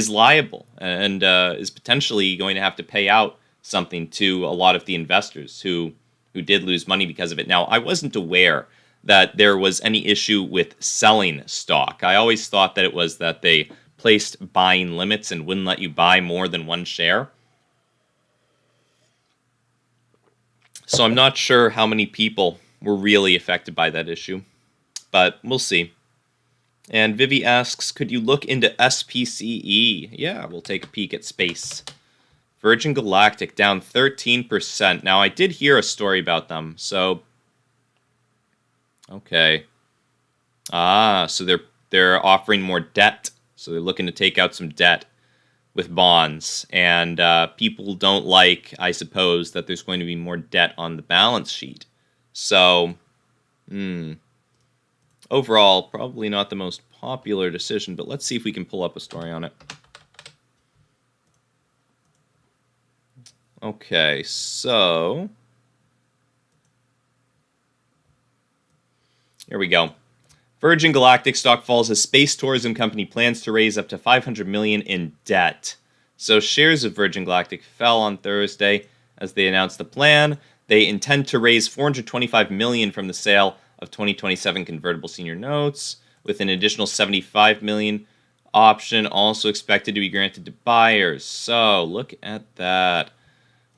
liable and is potentially going to have to pay out something to a lot of the investors who did lose money because of it. Now, I wasn't aware that there was any issue with selling stock. I always thought that it was that they placed buying limits and wouldn't let you buy more than one share. So I'm not sure how many people were really affected by that issue, but we'll see. And Vivi asks, could you look into SPCE? Yeah, we'll take a peek at space. Virgin Galactic down 13%. Now, I did hear a story about them, so okay. So they're offering more debt. So they're looking to take out some debt with bonds. And people don't like, I suppose, that there's going to be more debt on the balance sheet. So, overall, probably not the most popular decision, but let's see if we can pull up a story on it. Okay, so here we go. Virgin Galactic stock falls as space tourism company plans to raise up to $500 million in debt. So shares of Virgin Galactic fell on Thursday as they announced the plan. They intend to raise $425 million from the sale of 2027 convertible senior notes, with an additional $75 million option also expected to be granted to buyers. So look at that.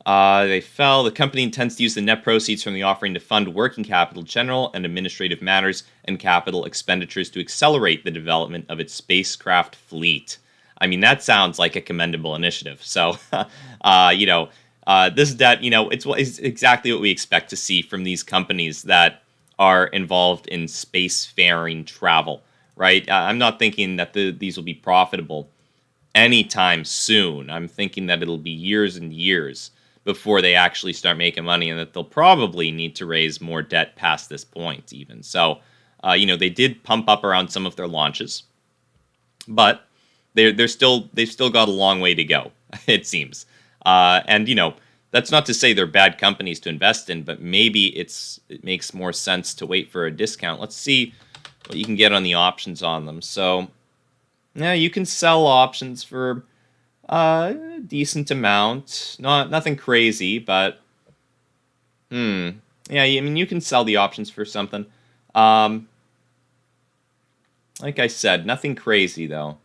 They fell. The company intends to use the net proceeds from the offering to fund working capital, general and administrative matters, and capital expenditures to accelerate the development of its spacecraft fleet. I mean, that sounds like a commendable initiative. So, this debt, it's exactly what we expect to see from these companies that are involved in spacefaring travel, right? I'm not thinking that these will be profitable anytime soon. I'm thinking that it'll be years and years before they actually start making money, and that they'll probably need to raise more debt past this point even. So, they did pump up around some of their launches, but they've still got a long way to go, it seems. That's not to say they're bad companies to invest in, but maybe it makes more sense to wait for a discount. Let's see what you can get on the options on them. So, yeah, you can sell options for a decent amount. Nothing crazy, but Yeah, I mean, you can sell the options for something. Um, like I said, nothing crazy, though.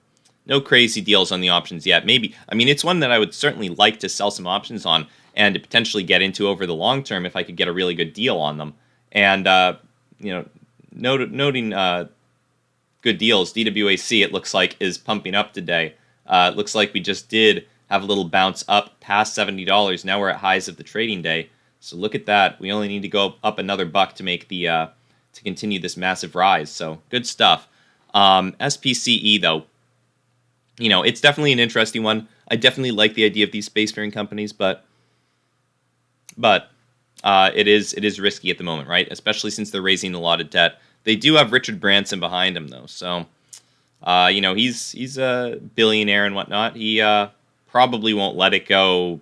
No crazy deals on the options yet. Maybe, I mean, it's one that I would certainly like to sell some options on and to potentially get into over the long term if I could get a really good deal on them. And, you know, noting good deals, DWAC, it looks like, is pumping up today. It looks like we just did have a little bounce up past $70. Now we're at highs of the trading day. So look at that. We only need to go up another buck to make the to continue this massive rise. So good stuff. SPCE though, it's definitely an interesting one. I definitely like the idea of these spacefaring companies, but it is risky at the moment, right? Especially since they're raising a lot of debt. They do have Richard Branson behind him though, so he's a billionaire and whatnot. He probably won't let it go.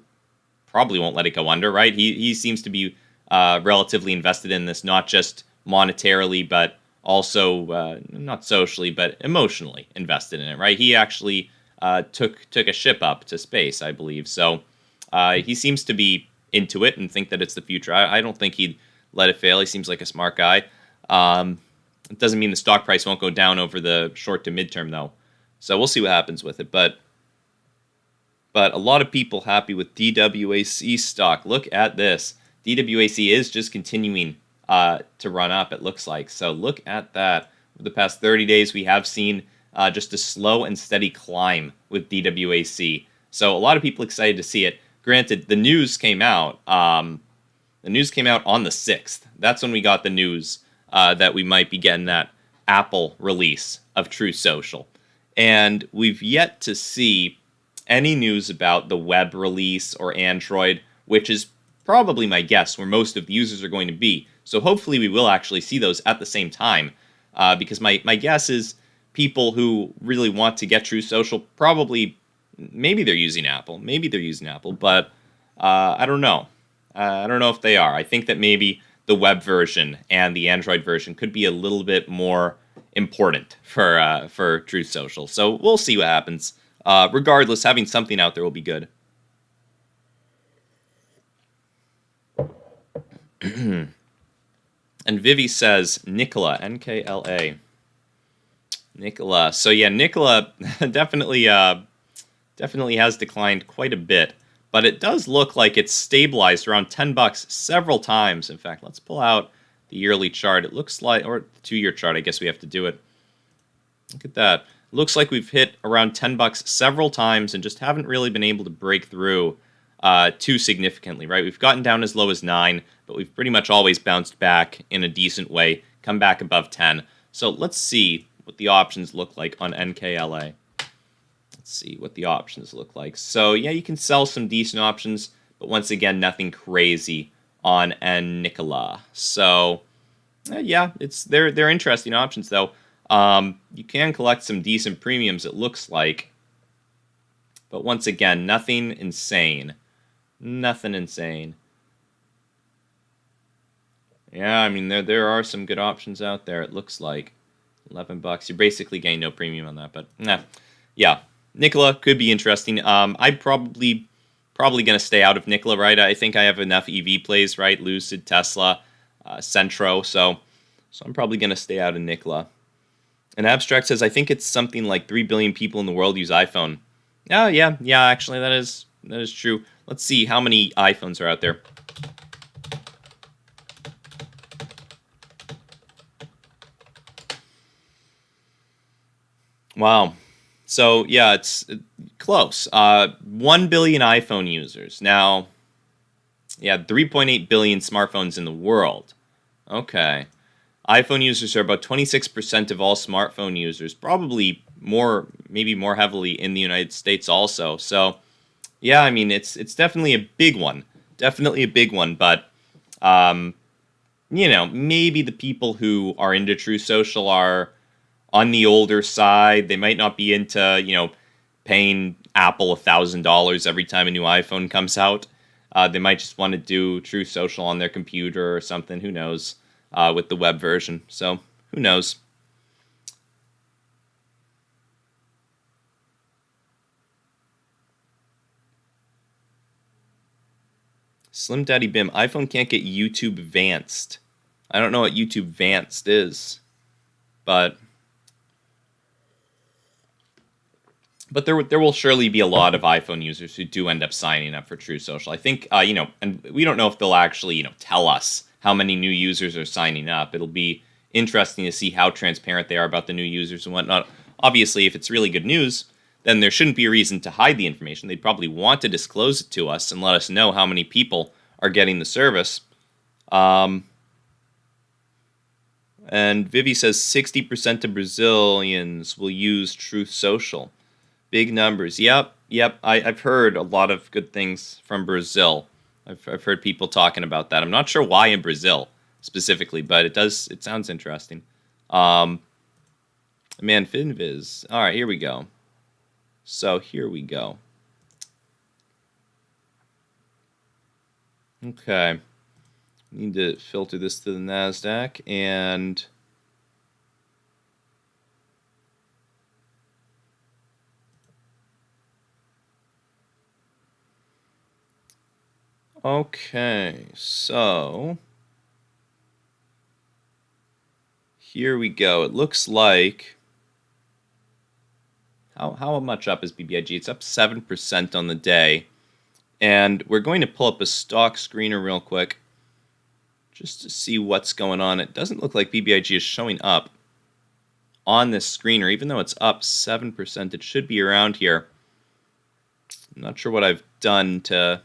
Probably won't let it go under, right? He seems to be relatively invested in this, not just monetarily, but also not socially, but emotionally invested in it, right? He actually took a ship up to space, I believe. So he seems to be into it and think that it's the future. I don't think he'd let it fail. He seems like a smart guy. It doesn't mean the stock price won't go down over the short to midterm, though. So we'll see what happens with it. But a lot of people happy with DWAC stock. Look at this. DWAC is just continuing to run up, it looks like. So look at that. Over the past 30 days, we have seen just a slow and steady climb with DWAC. So a lot of people excited to see it. Granted, the news came out. The news came out on the 6th. That's when we got the news that we might be getting that Apple release of True Social. And we've yet to see any news about the web release or Android, which is probably my guess where most of the users are going to be. So hopefully we will actually see those at the same time, because my guess is people who really want to get True Social probably, maybe they're using Apple, but I don't know. I don't know if they are. I think that maybe the web version and the Android version could be a little bit more important for True Social. So we'll see what happens. Regardless, having something out there will be good. And Vivi says, NKLA, NKLA. NKLA. So yeah, NKLA definitely has declined quite a bit. But it does look like it's stabilized around $10 several times. In fact, let's pull out the yearly chart. It looks like, or the 2-year chart, I guess we have to do it. Look at that. It looks like we've hit around $10 several times and just haven't really been able to break through too significantly, right? We've gotten down as low as 9, but we've pretty much always bounced back in a decent way, come back above 10. So let's see what the options look like on NKLA. Let's see what the options look like. So yeah, you can sell some decent options, but once again, nothing crazy on NKLA. So yeah, they're interesting options though. You can collect some decent premiums, it looks like, but once again, nothing insane. Nothing insane. Yeah, I mean there are some good options out there. It looks like $11. You're basically getting no premium on that, but yeah. NKLA could be interesting. I'm probably going to stay out of NKLA, right? I think I have enough EV plays, right? Lucid, Tesla, Centro, so I'm probably going to stay out of NKLA. And Abstract says, I think it's something like 3 billion people in the world use iPhone. Oh, yeah, actually, that is true. Let's see how many iPhones are out there. Wow. So, yeah, it's close. 1 billion iPhone users. Now, yeah, 3.8 billion smartphones in the world. Okay. iPhone users are about 26% of all smartphone users, probably more, maybe more heavily in the United States also. So, yeah, I mean, it's definitely a big one. Definitely a big one, but, maybe the people who are into True Social are on the older side. They might not be into, paying Apple $1,000 every time a new iPhone comes out. They might just want to do True Social on their computer or something. Who knows? With the web version. So, who knows? Slim Daddy Bim, iPhone can't get YouTube Vanced. I don't know what YouTube Vanced is, but there will surely be a lot of iPhone users who do end up signing up for True Social. I think, and we don't know if they'll actually, tell us how many new users are signing up. It'll be interesting to see how transparent they are about the new users and whatnot. Obviously, if it's really good news, then there shouldn't be a reason to hide the information. They'd probably want to disclose it to us and let us know how many people are getting the service. And Vivi says 60% of Brazilians will use Truth Social. Big numbers. Yep. I've heard a lot of good things from Brazil. I've heard people talking about that. I'm not sure why in Brazil specifically, but it sounds interesting. Man, FinViz. All right, here we go. So here we go. Okay. Need to filter this to the NASDAQ and okay, so here we go. It looks like how much up is BBIG? It's up 7% on the day. And we're going to pull up a stock screener real quick just to see what's going on. It doesn't look like BBIG is showing up on this screener, even though it's up 7%. It should be around here. I'm not sure what I've done to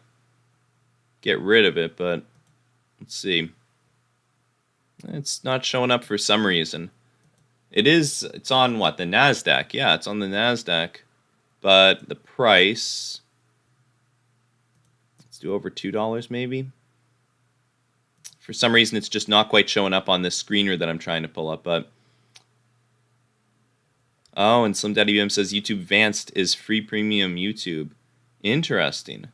get rid of it, but let's see. It's not showing up for some reason. It's on what? The NASDAQ. Yeah, it's on the NASDAQ. But the price, let's do over $2 maybe. For some reason, it's just not quite showing up on this screener that I'm trying to pull up. But oh, and Slim Daddy BM says YouTube Vanced is free premium YouTube. Interesting.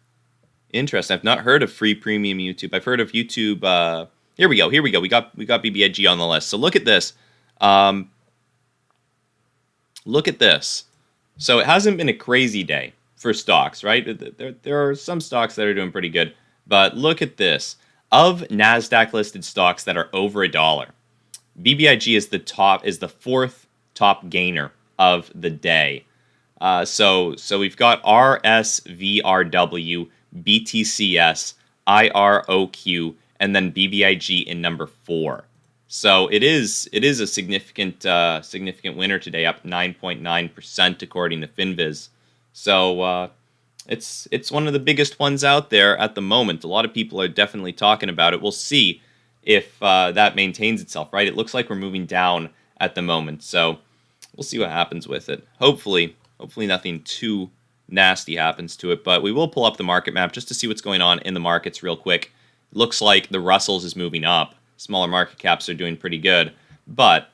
I've not heard of free premium YouTube. I've heard of YouTube. Here we go. We got BBIG on the list. So look at this. Look at this. So it hasn't been a crazy day for stocks, right? There are some stocks that are doing pretty good, but look at this. Of NASDAQ listed stocks that are over $1, BBIG is the fourth top gainer of the day. So we've got RSVRW, BTCS, IROQ, and then BBIG in number 4. So it is a significant winner today, up 9.9% according to FinViz. So it's one of the biggest ones out there at the moment. A lot of people are definitely talking about it. We'll see if that maintains itself, right? It looks like we're moving down at the moment. So we'll see what happens with it. Hopefully nothing too nasty happens to it. But we will pull up the market map just to see what's going on in the markets real quick. It looks like the Russells is moving up. Smaller market caps are doing pretty good. But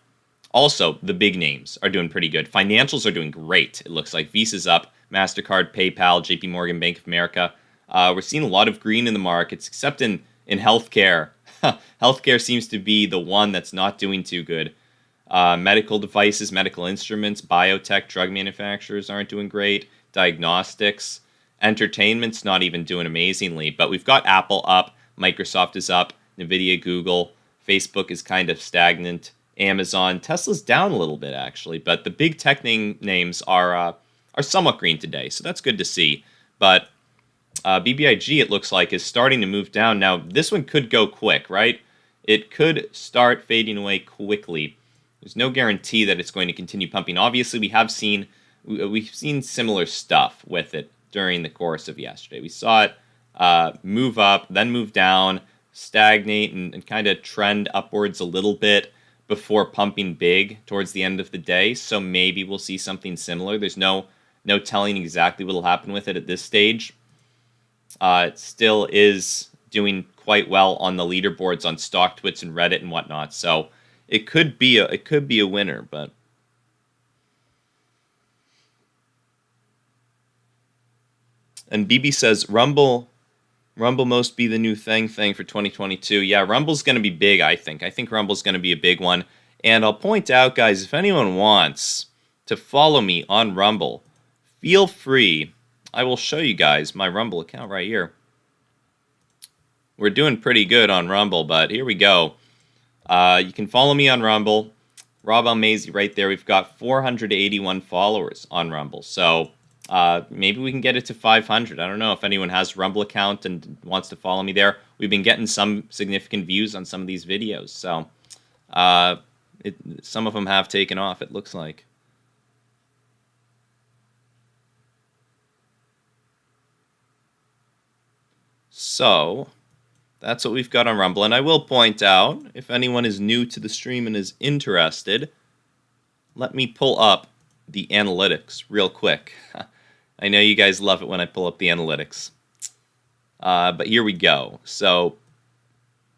also, the big names are doing pretty good. Financials are doing great. It looks like Visa's up, MasterCard, PayPal, JP Morgan, Bank of America. We're seeing a lot of green in the markets, except in healthcare. Healthcare seems to be the one that's not doing too good. Medical devices, medical instruments, biotech, drug manufacturers aren't doing great. Diagnostics. Entertainment's not even doing amazingly. But we've got Apple up, Microsoft is up, NVIDIA, Google, Facebook is kind of stagnant. Amazon, Tesla's down a little bit actually, but the big tech names are somewhat green today, so that's good to see. But BBIG, it looks like, is starting to move down. Now, this one could go quick, right? It could start fading away quickly. There's no guarantee that it's going to continue pumping. Obviously, we've seen similar stuff with it during the course of yesterday. We saw it move up, then move down, stagnate, and kind of trend upwards a little bit before pumping big towards the end of the day. So maybe we'll see something similar. There's no telling exactly what will happen with it at this stage. It still is doing quite well on the leaderboards on StockTwits and Reddit and whatnot. So it could be a winner, but and BB says Rumble must be the new thing for 2022. Yeah, Rumble's going to be big, I think. I think Rumble's going to be a big one. And I'll point out, guys, if anyone wants to follow me on Rumble, feel free. I will show you guys my Rumble account right here. We're doing pretty good on Rumble, but here we go. You can follow me on Rumble. Rob Almazy right there. We've got 481 followers on Rumble. So maybe we can get it to 500. I don't know if anyone has a Rumble account and wants to follow me there. We've been getting some significant views on some of these videos. So some of them have taken off, it looks like. So that's what we've got on Rumble. And I will point out, if anyone is new to the stream and is interested, let me pull up the analytics real quick. I know you guys love it when I pull up the analytics. But here we go. So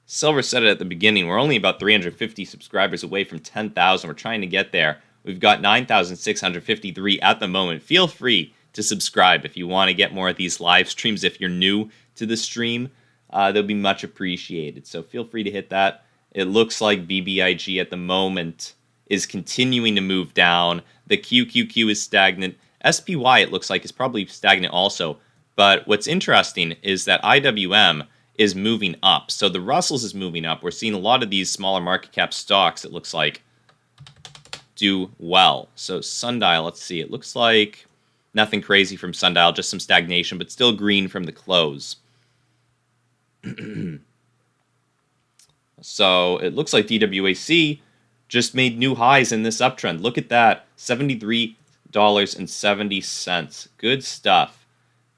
Silver said it at the beginning. We're only about 350 subscribers away from 10,000. We're trying to get there. We've got 9,653 at the moment. Feel free to subscribe if you want to get more of these live streams. If you're new to the stream, they'll be much appreciated. So feel free to hit that. It looks like BBIG at the moment is continuing to move down. The QQQ is stagnant. SPY, it looks like, is probably stagnant also. But what's interesting is that IWM is moving up. So the Russell's is moving up. We're seeing a lot of these smaller market cap stocks, it looks like, do well. So Sundial, let's see. It looks like nothing crazy from Sundial, just some stagnation, but still green from the close. So it looks like DWAC just made new highs in this uptrend. Look at that, $73.70. Good stuff.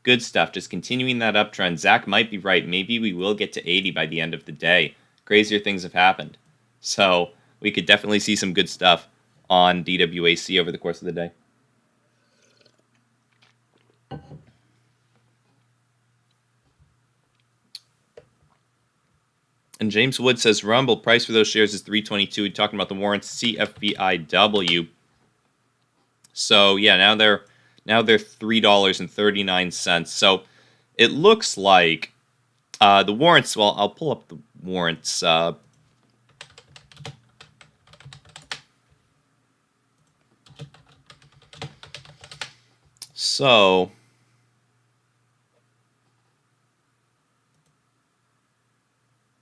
Good stuff. Just continuing that uptrend. Zach might be right. Maybe we will get to 80 by the end of the day. Crazier things have happened. So we could definitely see some good stuff on DWAC over the course of the day. And James Wood says, Rumble, price for those shares is $322. We're talking about the warrants CFBIW. So, yeah, now they're $3.39. So it looks like the warrants, well, I'll pull up the warrants. So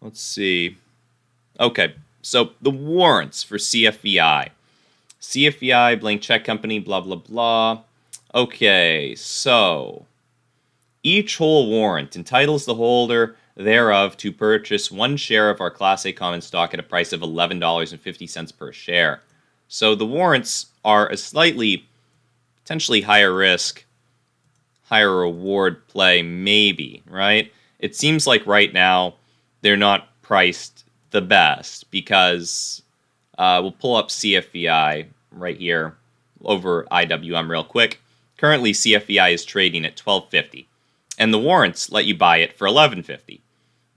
let's see. Okay, so the warrants for CFBI. CFBI, blank check company, blah, blah, blah. Okay, so each whole warrant entitles the holder thereof to purchase one share of our Class A common stock at a price of $11.50 per share. So the warrants are a slightly, potentially higher risk, higher reward play, maybe, right? It seems like right now they're not priced the best because we'll pull up CFBI right here over IWM real quick. Currently, CFBI is trading at $12.50, and the warrants let you buy it for $11.50.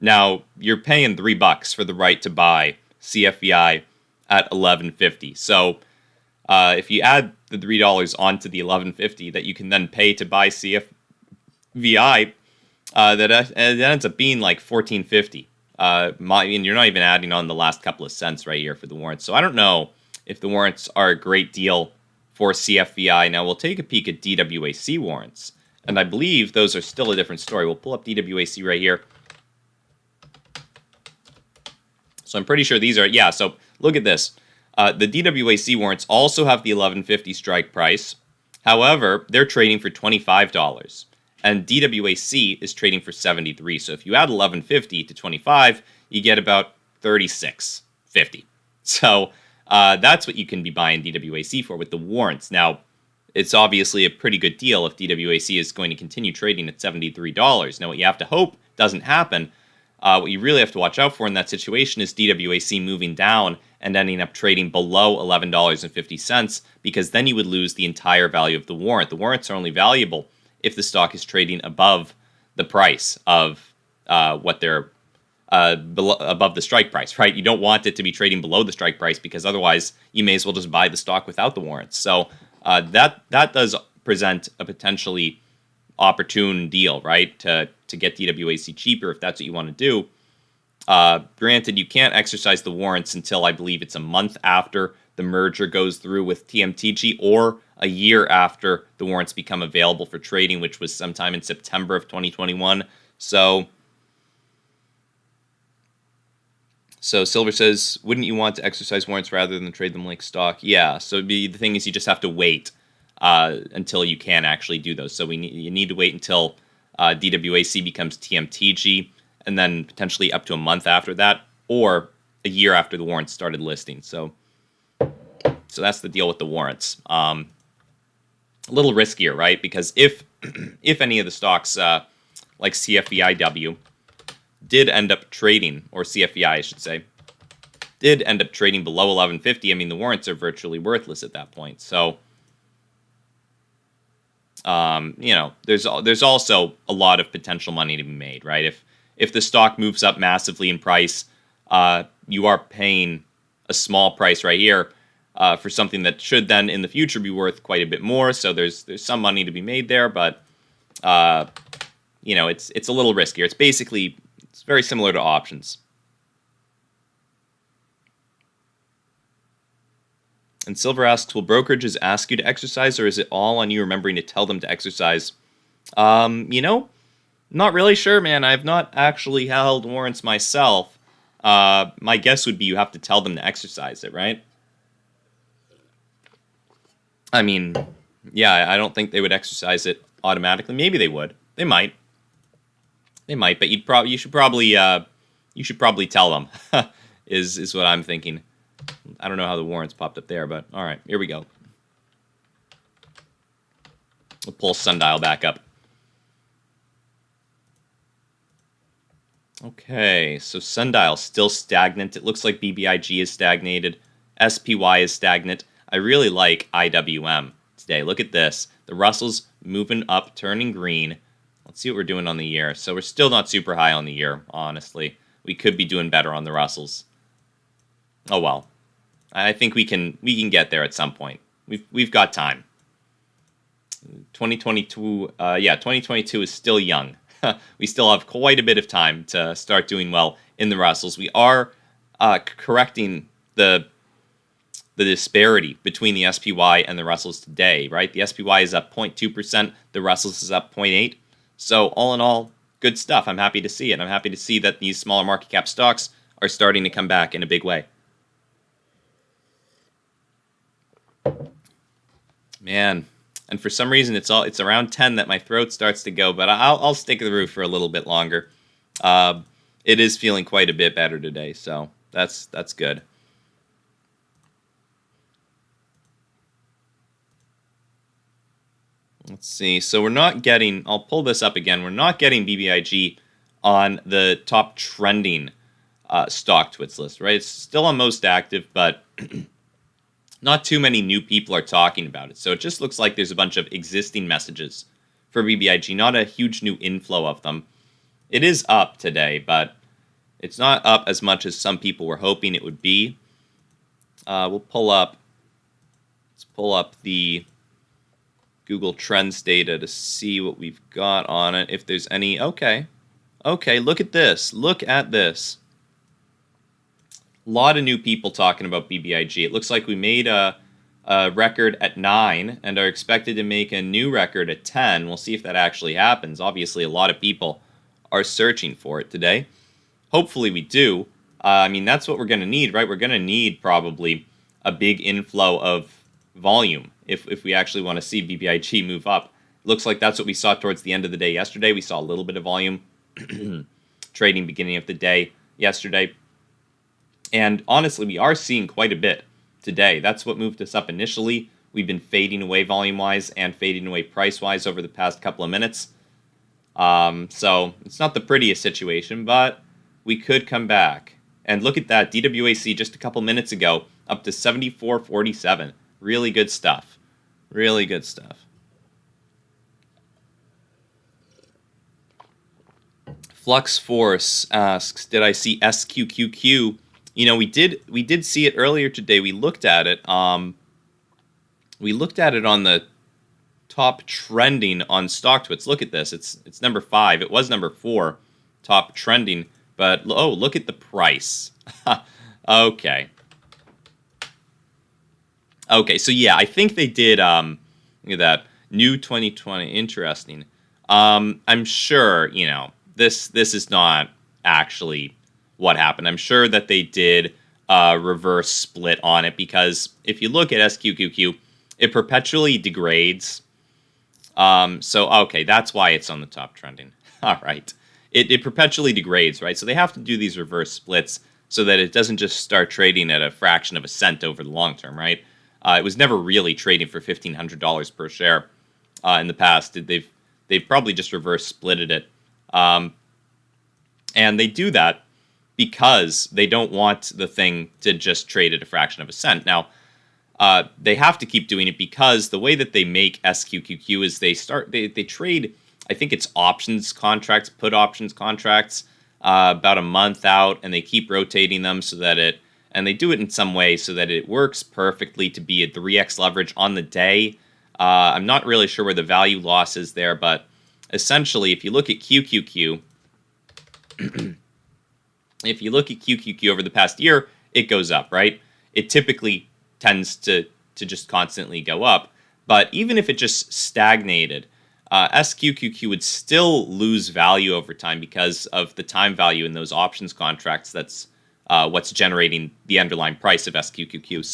Now, you're paying $3 for the right to buy CFBI at $11.50. So, if you add the $3 onto the $11.50 that you can then pay to buy CFBI, that ends up being like $14.50. And you're not even adding on the last couple of cents right here for the warrants. So I don't know if the warrants are a great deal for CFBI. Now we'll take a peek at DWAC warrants, and I believe those are still a different story. We'll pull up DWAC right here. So I'm pretty sure these are, yeah, so look at this. The DWAC warrants also have the $11.50 strike price. However, they're trading for $25. And DWAC is trading for $73. So if you add $11.50 to $25, you get about $36.50. So that's what you can be buying DWAC for with the warrants. Now, it's obviously a pretty good deal if DWAC is going to continue trading at $73. Now, what you have to hope doesn't happen, what you really have to watch out for in that situation is DWAC moving down and ending up trading below $11.50, because then you would lose the entire value of the warrant. The warrants are only valuable if the stock is trading above the price of what they're above the strike price, right? You don't want it to be trading below the strike price, because otherwise you may as well just buy the stock without the warrants. So that does present a potentially opportune deal, right? To get DWAC cheaper if that's what you want to do. Granted, you can't exercise the warrants until I believe it's a month after the merger goes through with TMTG, or a year after the warrants become available for trading, which was sometime in September of 2021. So So Silver says, wouldn't you want to exercise warrants rather than trade them like stock? Yeah. So the thing is, you just have to wait until you can actually do those. So you need to wait until DWAC becomes TMTG, and then potentially up to a month after that, or a year after the warrants started listing. So that's the deal with the warrants. A little riskier, right? Because if any of the stocks like CFVIW did end up trading, or CFVI, I should say, did end up trading below 1150, I mean, the warrants are virtually worthless at that point. So, there's also a lot of potential money to be made, right? If the stock moves up massively in price, you are paying a small price right here for something that should then in the future be worth quite a bit more. So there's some money to be made there, but it's a little riskier. It's very similar to options. And Silver asks, will brokerages ask you to exercise, or is it all on you remembering to tell them to exercise? Not really sure, man. I've not actually held warrants myself. My guess would be you have to tell them to exercise it, right? I mean, yeah, I don't think they would exercise it automatically. Maybe they would. They might. But you should probably tell them. is what I'm thinking. I don't know how the warrants popped up there, but all right, here we go. We'll pull Sundial back up. Okay, so Sundial still stagnant. It looks like BBIG is stagnated. SPY is stagnant. I really like IWM today. Look at this. The Russell's moving up, turning green. Let's see what we're doing on the year. So we're still not super high on the year, honestly. We could be doing better on the Russells. Oh well. I think we can get there at some point. We've got time. 2022 2022 is still young. We still have quite a bit of time to start doing well in the Russells. We are correcting the disparity between the SPY and the Russells today, right? The SPY is up 0.2%, the Russells is up 0.8%. So all in all, good stuff. I'm happy to see it. I'm happy to see that these smaller market cap stocks are starting to come back in a big way. Man, and for some reason it's around 10 that my throat starts to go, but I'll stick to the roof for a little bit longer. It is feeling quite a bit better today, so that's good. Let's see. So we're not getting, I'll pull this up again. We're not getting BBIG on the top trending stock twits list, right? It's still on most active, but not too many new people are talking about it. So it just looks like there's a bunch of existing messages for BBIG, not a huge new inflow of them. It is up today, but it's not up as much as some people were hoping it would be. Let's pull up the Google Trends data to see what we've got on it. If there's any, okay, look at this. Look at this. A lot of new people talking about BBIG. It looks like we made a record at 9 and are expected to make a new record at 10. We'll see if that actually happens. Obviously, a lot of people are searching for it today. Hopefully we do. I mean, that's what we're going to need, right? We're going to need probably a big inflow of volume if we actually want to see BBIG move up. Looks like that's what we saw towards the end of the day yesterday. We saw a little bit of volume trading beginning of the day yesterday. And honestly, we are seeing quite a bit today. That's what moved us up initially. We've been fading away volume-wise and fading away price-wise over the past couple of minutes. So it's not the prettiest situation, but we could come back. And look at that, DWAC just a couple minutes ago, up to 74.47. Really good stuff. Really good stuff. Flux Force asks, did I see SQQQ? You know, we did see it earlier today. We looked at it. We looked at it on the top trending on StockTwits. Look at this. It's number 5. It was number 4, top trending. But oh, look at the price. Okay. Okay, so yeah, I think they did. Look at that, new 2020. Interesting. I'm sure this is not actually what happened. I'm sure that they did a reverse split on it, because if you look at SQQQ, it perpetually degrades. Okay, that's why it's on the top trending. All right. It perpetually degrades, right? So they have to do these reverse splits so that it doesn't just start trading at a fraction of a cent over the long term, right? It was never really trading for $1,500 per share in the past. They've probably just reverse splitted it. And they do that because they don't want the thing to just trade at a fraction of a cent. Now, they have to keep doing it because the way that they make SQQQ is they trade, I think it's options contracts, put options contracts, about a month out, and they keep rotating them so that and they do it in some way so that it works perfectly to be a 3x leverage on the day. I'm not really sure where the value loss is there, but essentially, if you look at QQQ, if you look at QQQ over the past year, it goes up, right? It typically tends to just constantly go up. But even if it just stagnated, SQQQ would still lose value over time because of the time value in those options contracts. That's what's generating the underlying price of SQQQ.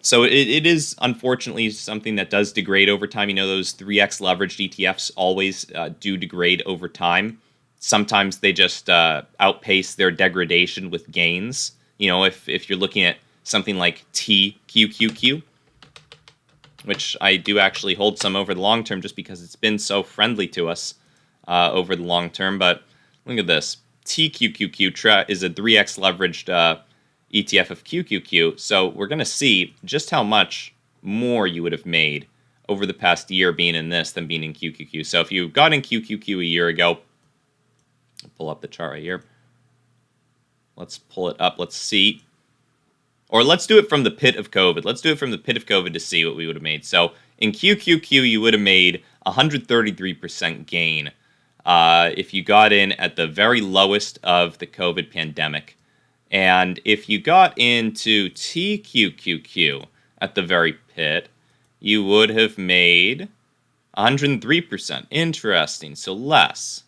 So it is unfortunately something that does degrade over time. You know, those 3x leveraged ETFs always do degrade over time. Sometimes they just outpace their degradation with gains. You know, if you're looking at something like TQQQ, which I do actually hold some over the long term just because it's been so friendly to us over the long term. But look at this. TQQQ is a 3x leveraged ETF of QQQ. So we're going to see just how much more you would have made over the past year being in this than being in QQQ. So if you got in QQQ a year ago, I'll pull up the chart right here. Let's pull it up. Let's see. Or let's do it from the pit of COVID. Let's do it from the pit of COVID to see what we would have made. So in QQQ, you would have made 133% gain if you got in at the very lowest of the COVID pandemic. And if you got into TQQQ at the very pit, you would have made 103%. Interesting. So less.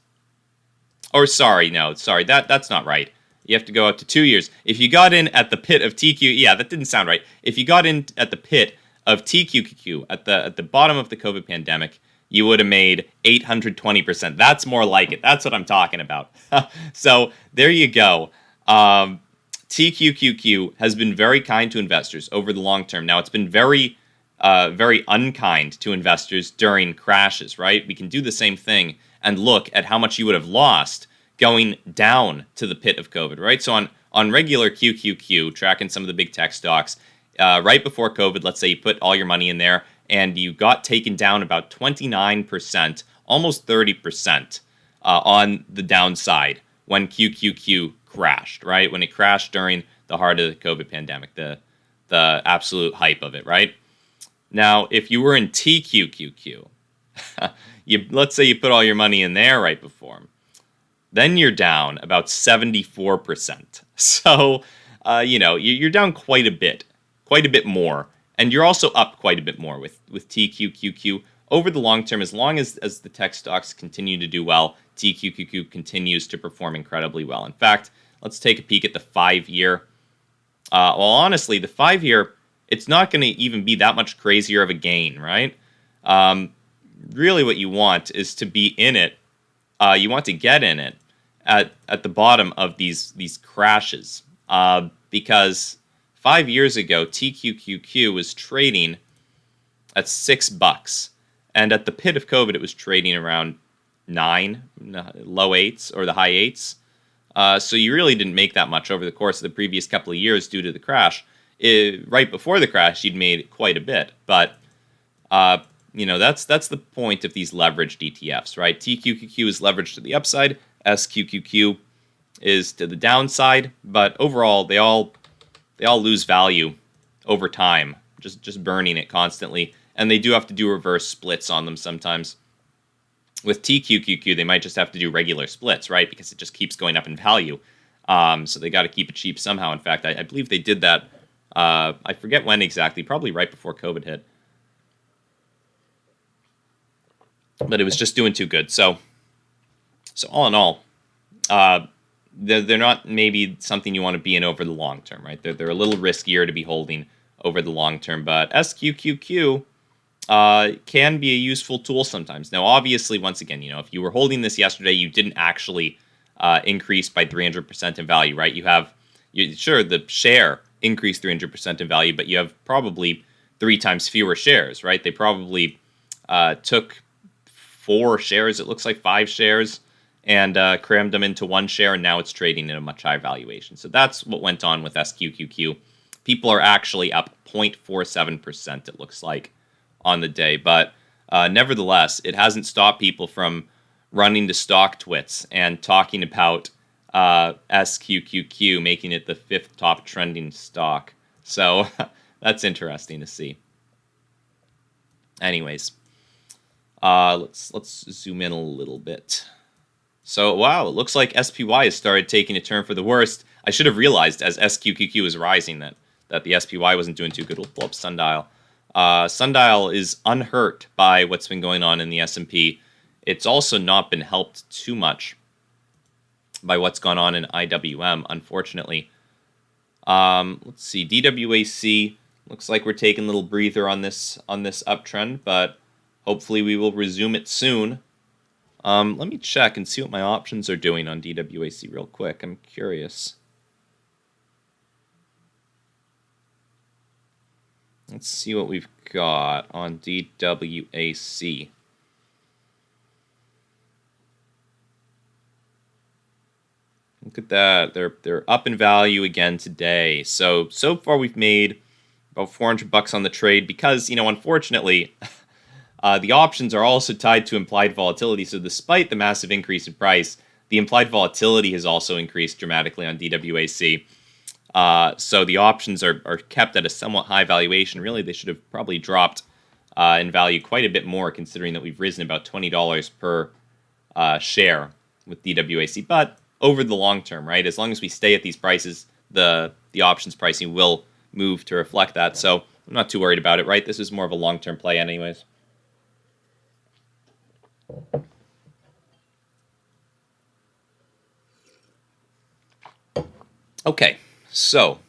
Or sorry, that's not right. You have to go up to 2 years. If you got in at the pit of yeah, that didn't sound right. If you got in at the pit of TQQQ at the bottom of the COVID pandemic, you would have made 820%. That's more like it. That's what I'm talking about. So there you go. TQQQ has been very kind to investors over the long term. Now, it's been very unkind to investors during crashes, right? We can do the same thing and look at how much you would have lost going down to the pit of COVID, right? So on regular QQQ, tracking some of the big tech stocks, right before COVID, let's say you put all your money in there and you got taken down about 29%, almost 30% on the downside when QQQ crashed, right? When it crashed during the heart of the COVID pandemic, the absolute hype of it, right? Now, if you were in TQQQ, let's say you put all your money in there right before, then you're down about 74%. So, you're down quite a bit more. And you're also up quite a bit more with TQQQ. Over the long term, as long as the tech stocks continue to do well, TQQQ continues to perform incredibly well. In fact, let's take a peek at the 5-year. Well, honestly, the 5-year, it's not going to even be that much crazier of a gain, right? Really what you want is to be in it. You want to get in it at the bottom of these crashes, because 5 years ago TQQQ was trading at $6, and at the pit of COVID it was trading around 9, low 8s or the high 8s. So you really didn't make that much over the course of the previous couple of years due to the crash. Right before the crash, you'd made quite a bit, but that's the point of these leveraged ETFs, right? TQQQ is leveraged to the upside, SQQQ is to the downside, but overall they all lose value over time, just burning it constantly, and they do have to do reverse splits on them sometimes. With TQQQ, they might just have to do regular splits, right? Because it just keeps going up in value. So they got to keep it cheap somehow. In fact, I believe they did that. I forget when exactly, probably right before COVID hit. But it was just doing too good. So all in all, they're not maybe something you want to be in over the long term, right? They're a little riskier to be holding over the long term, but SQQQ can be a useful tool sometimes. Now, obviously, once again, if you were holding this yesterday, you didn't actually increase by 300% in value, right? Sure, the share increased 300% in value, but you have probably 3 times fewer shares, right? They probably took 4 shares, it looks like 5 shares, and crammed them into 1 share, and now it's trading at a much higher valuation. So that's what went on with SQQQ. People are actually up 0.47%, it looks like, on the day. But nevertheless, it hasn't stopped people from running to stock twits and talking about SQQQ, making it the 5th top trending stock. So that's interesting to see. Anyways, let's zoom in a little bit. So, wow, it looks like SPY has started taking a turn for the worst. I should have realized as SQQQ was rising that the SPY wasn't doing too good. We'll pull up Sundial. Sundial is unhurt by what's been going on in the S&P. It's also not been helped too much by what's gone on in IWM, unfortunately. Let's see, DWAC looks like we're taking a little breather on this uptrend, but hopefully we will resume it soon. Let me check and see what my options are doing on DWAC real quick. I'm curious. Let's see what we've got on DWAC. Look at that. They're up in value again today. So far we've made about $400 on the trade because, unfortunately, the options are also tied to implied volatility. So despite the massive increase in price, the implied volatility has also increased dramatically on DWAC. So the options are kept at a somewhat high valuation. Really, they should have probably dropped in value quite a bit more, considering that we've risen about $20 per share with DWAC. But over the long term, right, as long as we stay at these prices, the options pricing will move to reflect that. So I'm not too worried about it, right? This is more of a long-term play anyways. Okay, so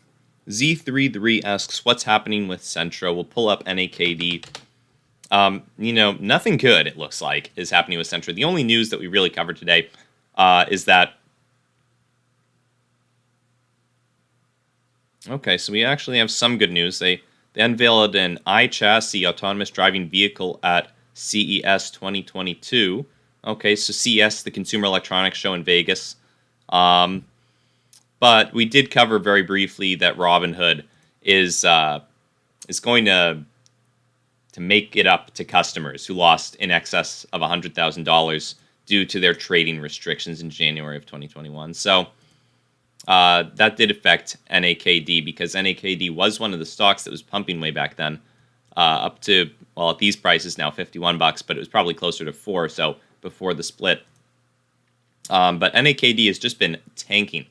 Z33 asks, what's happening with Centro? We'll pull up NAKD. Nothing good, it looks like, is happening with Centro. The only news that we really covered today is that... Okay, so we actually have some good news. They unveiled an iChassis autonomous driving vehicle at CES 2022. Okay, so CES, the Consumer Electronics Show in Vegas. But we did cover very briefly that Robinhood is going to make it up to customers who lost in excess of $100,000 due to their trading restrictions in January of 2021. So that did affect NAKD because NAKD was one of the stocks that was pumping way back then, up to, well, at these prices now, $51, but it was probably closer to $4 or so before the split. But NAKD has just been tanking.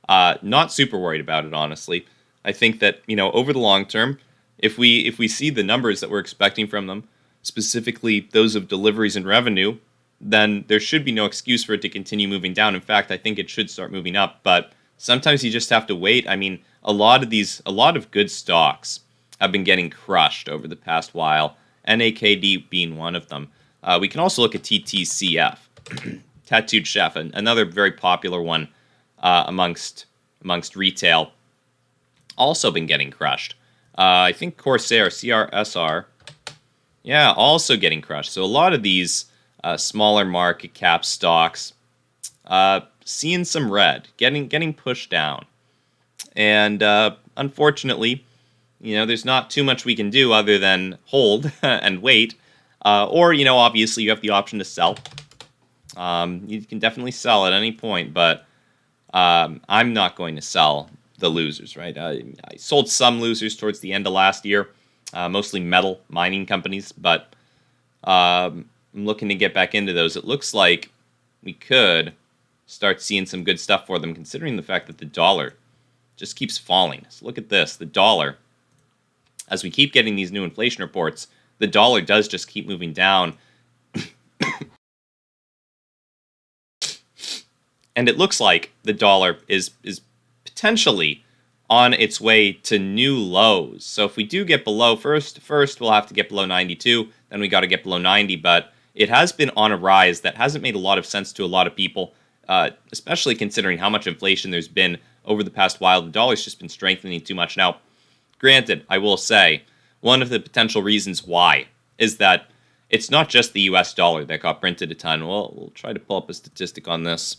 Not super worried about it, honestly. I think that, over the long term, if we see the numbers that we're expecting from them, specifically those of deliveries and revenue, then there should be no excuse for it to continue moving down. In fact, I think it should start moving up, but sometimes you just have to wait. I mean, a lot of good stocks have been getting crushed over the past while, NAKD being one of them. We can also look at TTCF, Tattooed Chef, another very popular one amongst retail, also been getting crushed. I think Corsair, CRSR, yeah, also getting crushed. So a lot of these smaller market cap stocks seeing some red, getting pushed down. And unfortunately, there's not too much we can do other than hold and wait. Or, obviously you have the option to sell. You can definitely sell at any point, but I'm not going to sell the losers, right? I sold some losers towards the end of last year, mostly metal mining companies, but I'm looking to get back into those. It looks like we could start seeing some good stuff for them, considering the fact that the dollar just keeps falling. So look at this. The dollar, as we keep getting these new inflation reports, the dollar does just keep moving down. And it looks like the dollar is potentially on its way to new lows. So if we do get below, first we'll have to get below 92, then we got to get below 90, but it has been on a rise that hasn't made a lot of sense to a lot of people, especially considering how much inflation there's been over the past while. The dollar's just been strengthening too much. Now, granted, I will say, one of the potential reasons why is that it's not just the US dollar that got printed a ton. Well, we'll try to pull up a statistic on this.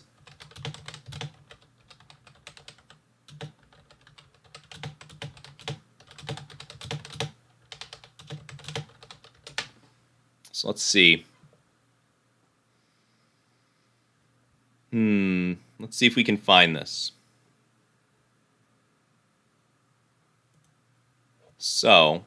So let's see. Let's see if we can find this. So,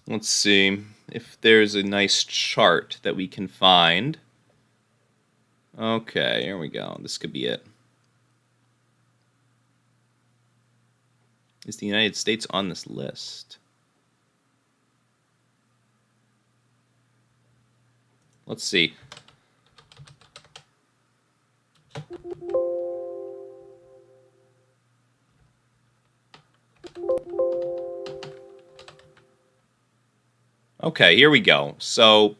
let's see if there's a nice chart that we can find. Okay, here we go. This could be it. Is the United States on this list? Let's see. Okay, here we go. So,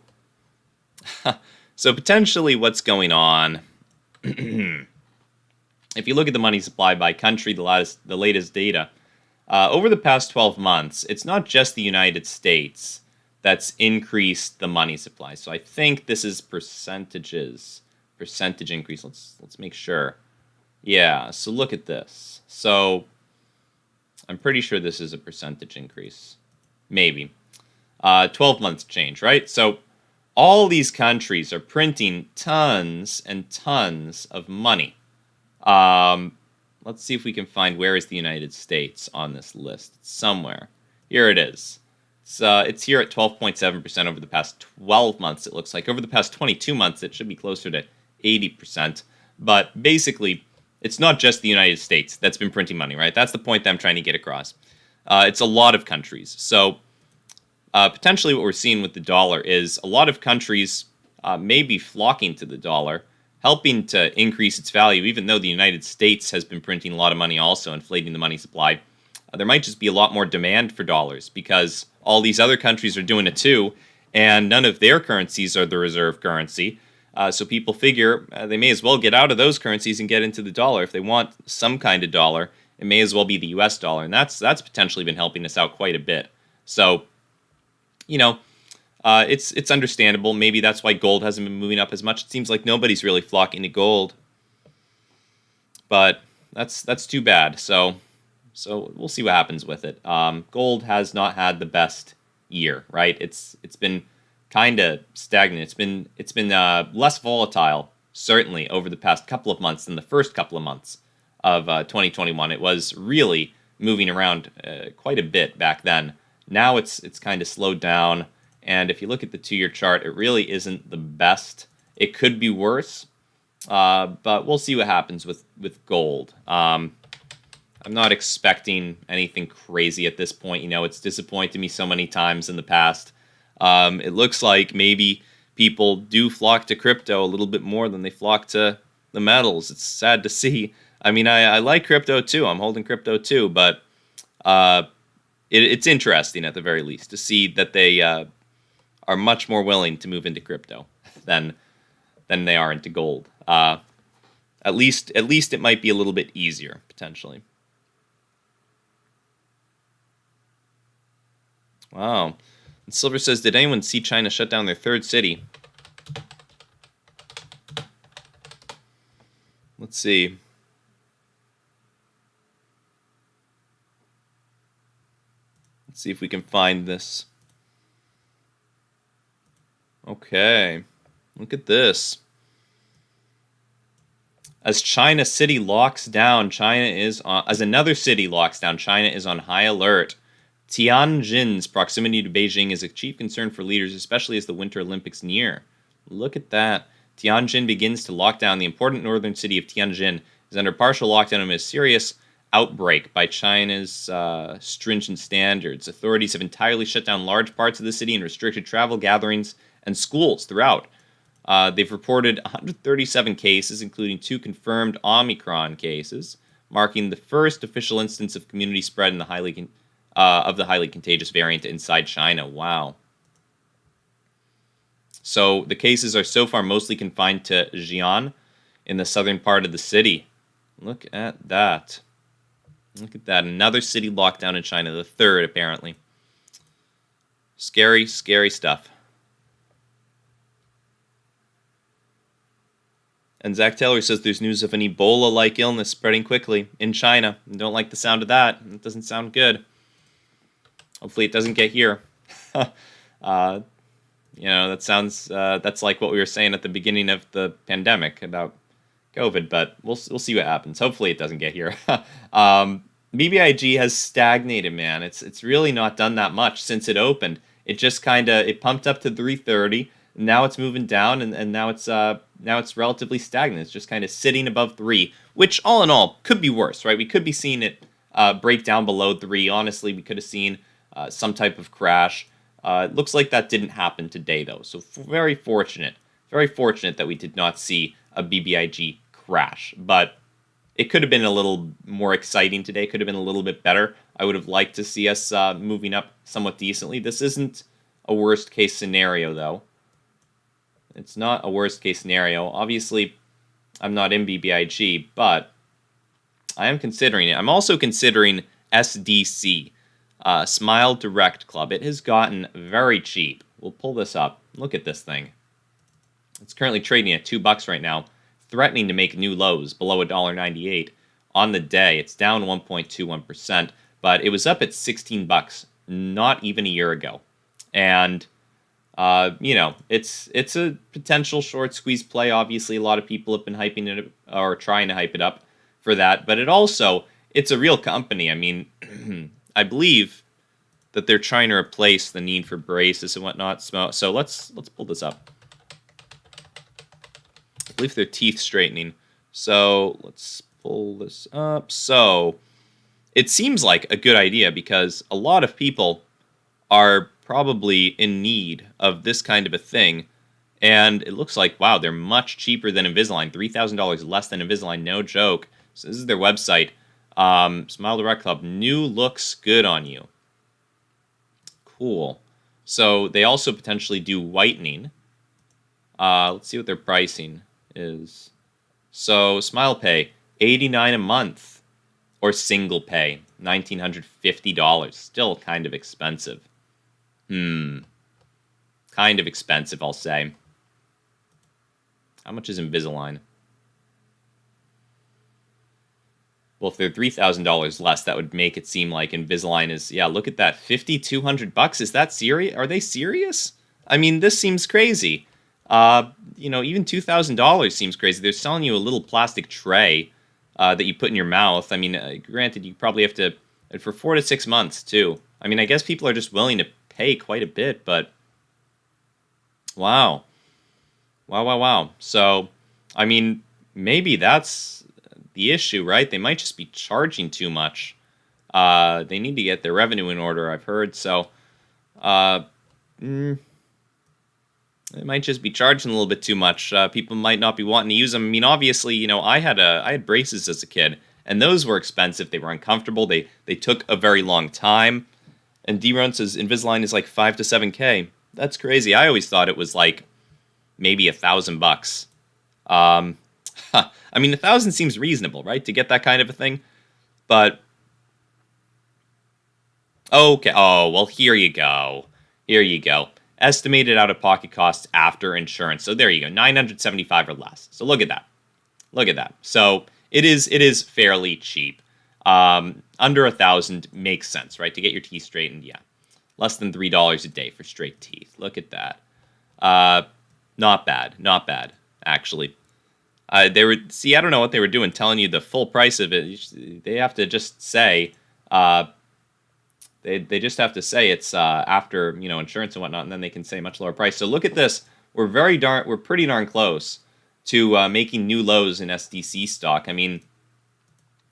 potentially what's going on, if you look at the money supply by country, the latest data, over the past 12 months, it's not just the United States that's increased the money supply. So I think this is percentage increase. Let's make sure. Yeah, so look at this. So I'm pretty sure this is a percentage increase. Maybe. 12 months change, right? So all these countries are printing tons and tons of money. Let's see if we can find where is the United States on this list. It's somewhere. Here it is. It's here at 12.7% over the past 12 months, it looks like. Over the past 22 months, it should be closer to 80%. But basically, it's not just the United States that's been printing money, right? That's the point that I'm trying to get across. It's a lot of countries. So potentially what we're seeing with the dollar is a lot of countries may be flocking to the dollar, helping to increase its value, even though the United States has been printing a lot of money also, inflating the money supply. There might just be a lot more demand for dollars because all these other countries are doing it too, and none of their currencies are the reserve currency. So people figure they may as well get out of those currencies and get into the dollar. If they want some kind of dollar, it may as well be the US dollar, and that's potentially been helping us out quite a bit. So, you know, it's understandable. Maybe that's why gold hasn't been moving up as much. It seems like nobody's really flocking to gold, but that's too bad. So we'll see what happens with it. Gold has not had the best year, right? It's been kind of stagnant. It's been less volatile, certainly, over the past couple of months than the first couple of months of 2021. It was really moving around quite a bit back then. Now it's kind of slowed down, and if you look at the 2-year chart, it really isn't the best. It could be worse, but we'll see what happens with gold. I'm not expecting anything crazy at this point. You know, it's disappointed me so many times in the past. It looks like maybe people do flock to crypto a little bit more than they flock to the metals. It's sad to see. I mean, I like crypto too. I'm holding crypto too, but it's interesting at the very least to see that they are much more willing to move into crypto than they are into gold. At least it might be a little bit easier potentially. Wow. And Silver says, did anyone see China shut down their third city? Let's see. Let's see if we can find this. Okay. Look at this. As China city locks down, as another city locks down, China is on high alert. Tianjin's proximity to Beijing is a chief concern for leaders, especially as the Winter Olympics near. Look at that. Tianjin begins to lock down. The important northern city of Tianjin is under partial lockdown amid a serious outbreak by China's stringent standards. Authorities have entirely shut down large parts of the city and restricted travel, gatherings, and schools throughout. They've reported 137 cases, including 2 confirmed Omicron cases, marking the first official instance of community spread in the highly contagious variant inside China. Wow. So the cases are so far mostly confined to Xi'an in the southern part of the city. Look at that. Look at that. Another city lockdown in China, the third, apparently. Scary, scary stuff. And Zach Taylor says there's news of an Ebola-like illness spreading quickly in China. I don't like the sound of that. It doesn't sound good. Hopefully it doesn't get here. That sounds, that's like what we were saying at the beginning of the pandemic about COVID, but we'll see what happens. Hopefully it doesn't get here. BBIG has stagnated, man. It's really not done that much since it opened. It just it pumped up to 330. Now it's moving down, and now it's relatively stagnant. It's just kind of sitting above 3, which all in all could be worse, right? We could be seeing it break down below 3. Honestly, we could have seen some type of crash. It looks like that didn't happen today, though. So very fortunate that we did not see a BBIG crash. But it could have been a little more exciting today. Could have been a little bit better. I would have liked to see us moving up somewhat decently. This isn't a worst case scenario, though. It's not a worst case scenario. Obviously, I'm not in BBIG, but I am considering it. I'm also considering SDC, SmileDirectClub. It has gotten very cheap. We'll pull this up. Look at this thing. It's currently trading at $2 right now, threatening to make new lows below $1.98 on the day. It's down 1.21%, but it was up at $16 not even a year ago. And it's a potential short squeeze play. Obviously, a lot of people have been hyping it or trying to hype it up for that. But it's a real company. I mean, I believe that they're trying to replace the need for braces and whatnot. So let's pull this up. I believe they're teeth straightening. So let's pull this up. So it seems like a good idea because a lot of people are probably in need of this kind of a thing. And it looks like, wow, they're much cheaper than Invisalign. $3,000 less than Invisalign, no joke. So this is their website. SmileDirectClub, new looks good on you. Cool. So they also potentially do whitening. Let's see what their pricing is. So SmilePay, $89 a month. Or single pay, $1,950. Still kind of expensive. Kind of expensive, I'll say. How much is Invisalign? Well, if they're $3,000 less, that would make it seem like Invisalign is, yeah, look at that, $5,200. Is that serious? Are they serious? I mean, this seems crazy. Even $2,000 seems crazy. They're selling you a little plastic tray that you put in your mouth. I mean, granted, you probably have to, for 4 to 6 months, too. I mean, I guess people are just willing to pay quite a bit, but wow. So, I mean, maybe that's the issue, right? They might just be charging too much. They need to get their revenue in order, I've heard. So, they might just be charging a little bit too much. People might not be wanting to use them. I mean, obviously, I had braces as a kid, and those were expensive. They were uncomfortable. They took a very long time. And D-Run says Invisalign is like $5,000 to $7,000. That's crazy. I always thought it was like maybe $1,000. I mean, $1,000 seems reasonable, right, to get that kind of a thing. But okay. Oh, well, here you go. Estimated out-of-pocket costs after insurance. So there you go, $975 or less. So look at that. So it is fairly cheap. Under $1,000 makes sense, right? To get your teeth straightened, yeah. Less than $3 a day for straight teeth. Look at that. Not bad, actually. I don't know what they were doing, telling you the full price of it. They have to just say, they just have to say it's after insurance and whatnot, and then they can say much lower price. So look at this, we're pretty darn close to making new lows in SDC stock. I mean,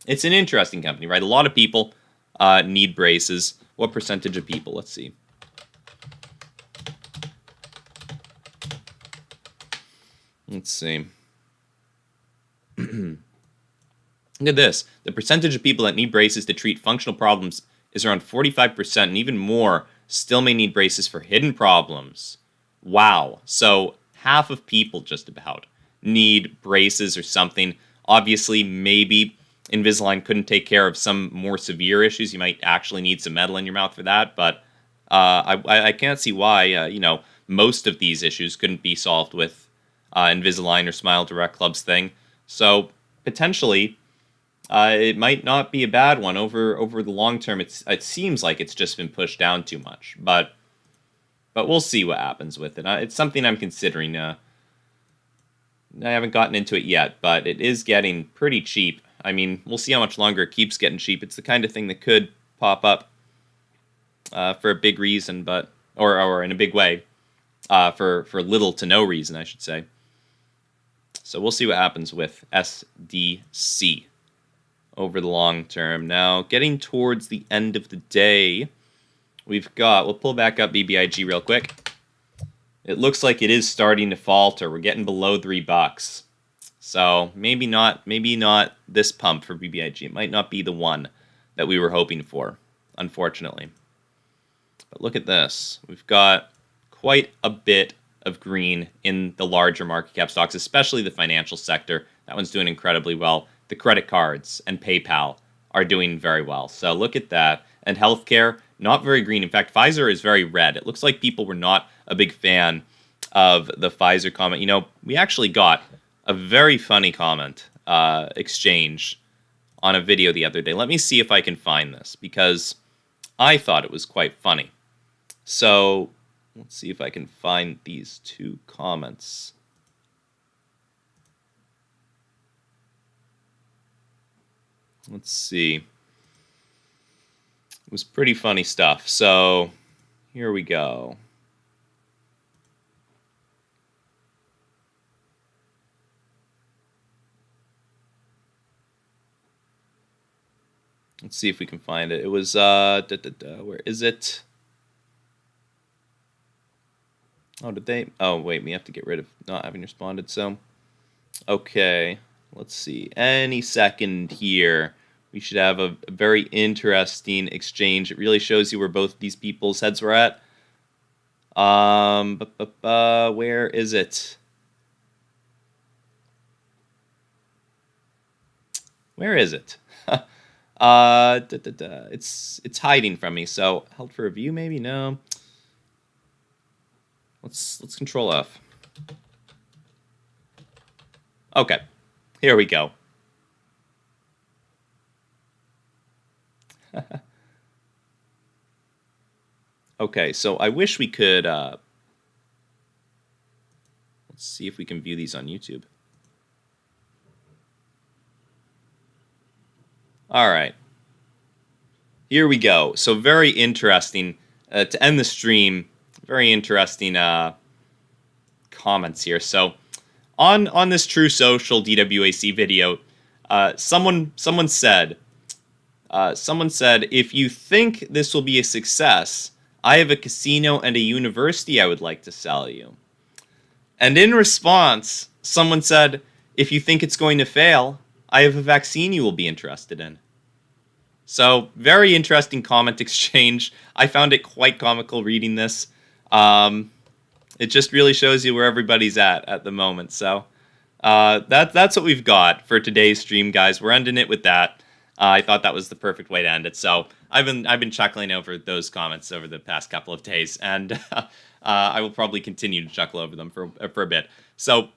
it's an interesting company, right? A lot of people need braces. What percentage of people? Let's see. Let's see. Look at this. The percentage of people that need braces to treat functional problems is around 45%, and even more still may need braces for hidden problems. Wow. So half of people just about need braces or something. Obviously, maybe Invisalign couldn't take care of some more severe issues. You might actually need some metal in your mouth for that, but I can't see why, most of these issues couldn't be solved with Invisalign or SmileDirectClub's thing. So potentially, it might not be a bad one over the long term. It seems like it's just been pushed down too much, but we'll see what happens with it. It's something I'm considering. I haven't gotten into it yet, but it is getting pretty cheap. I mean, we'll see how much longer it keeps getting cheap. It's the kind of thing that could pop up for a big reason, or in a big way, for little to no reason, I should say. So we'll see what happens with SDC over the long term. Now, getting towards the end of the day, we'll pull back up BBIG real quick. It looks like it is starting to falter. We're getting below $3. So maybe not this pump for BBIG. It might not be the one that we were hoping for, unfortunately. But look at this. We've got quite a bit of green in the larger market cap stocks, especially the financial sector. That one's doing incredibly well. The credit cards and PayPal are doing very well. So look at that. And healthcare, not very green. In fact, Pfizer is very red. It looks like people were not a big fan of the Pfizer comment. We actually got a very funny comment exchange on a video the other day. Let me see if I can find this, because I thought it was quite funny. So let's see if I can find these two comments. Let's see. It was pretty funny stuff. So here we go. Let's see if we can find it. It was, where is it? Oh, wait, we have to get rid of not having responded, so. Okay, let's see. Any second here, we should have a very interesting exchange. It really shows you where both these people's heads were at. Where is it? Where is it? It's hiding from me. So held for review, maybe? No. Let's Control F. Okay, here we go. Okay, so I wish we could. Let's see if we can view these on YouTube. All right. Here we go. So very interesting to end the stream. Very interesting comments here. So on this True Social DWAC video, someone said if you think this will be a success, I have a casino and a university I would like to sell you. And in response, someone said, if you think it's going to fail, I have a vaccine you will be interested in. So, very interesting comment exchange. I found it quite comical reading this. It just really shows you where everybody's at the moment. So, that's what we've got for today's stream, guys. We're ending it with that. I thought that was the perfect way to end it. So, I've been chuckling over those comments over the past couple of days, and I will probably continue to chuckle over them for a bit. So,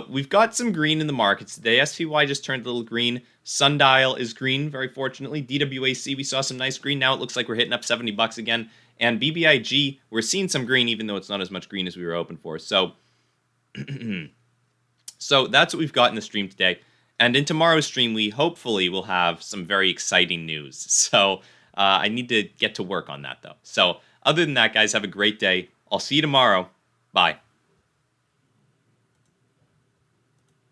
we've got some green in the markets today. SPY just turned a little green. Sundial is green, very fortunately. DWAC, we saw some nice green. Now it looks like we're hitting up $70 again. And BBIG, we're seeing some green, even though it's not as much green as we were hoping for. So, so that's what we've got in the stream today. And in tomorrow's stream, we hopefully will have some very exciting news. So I need to get to work on that, though. So other than that, guys, have a great day. I'll see you tomorrow. Bye.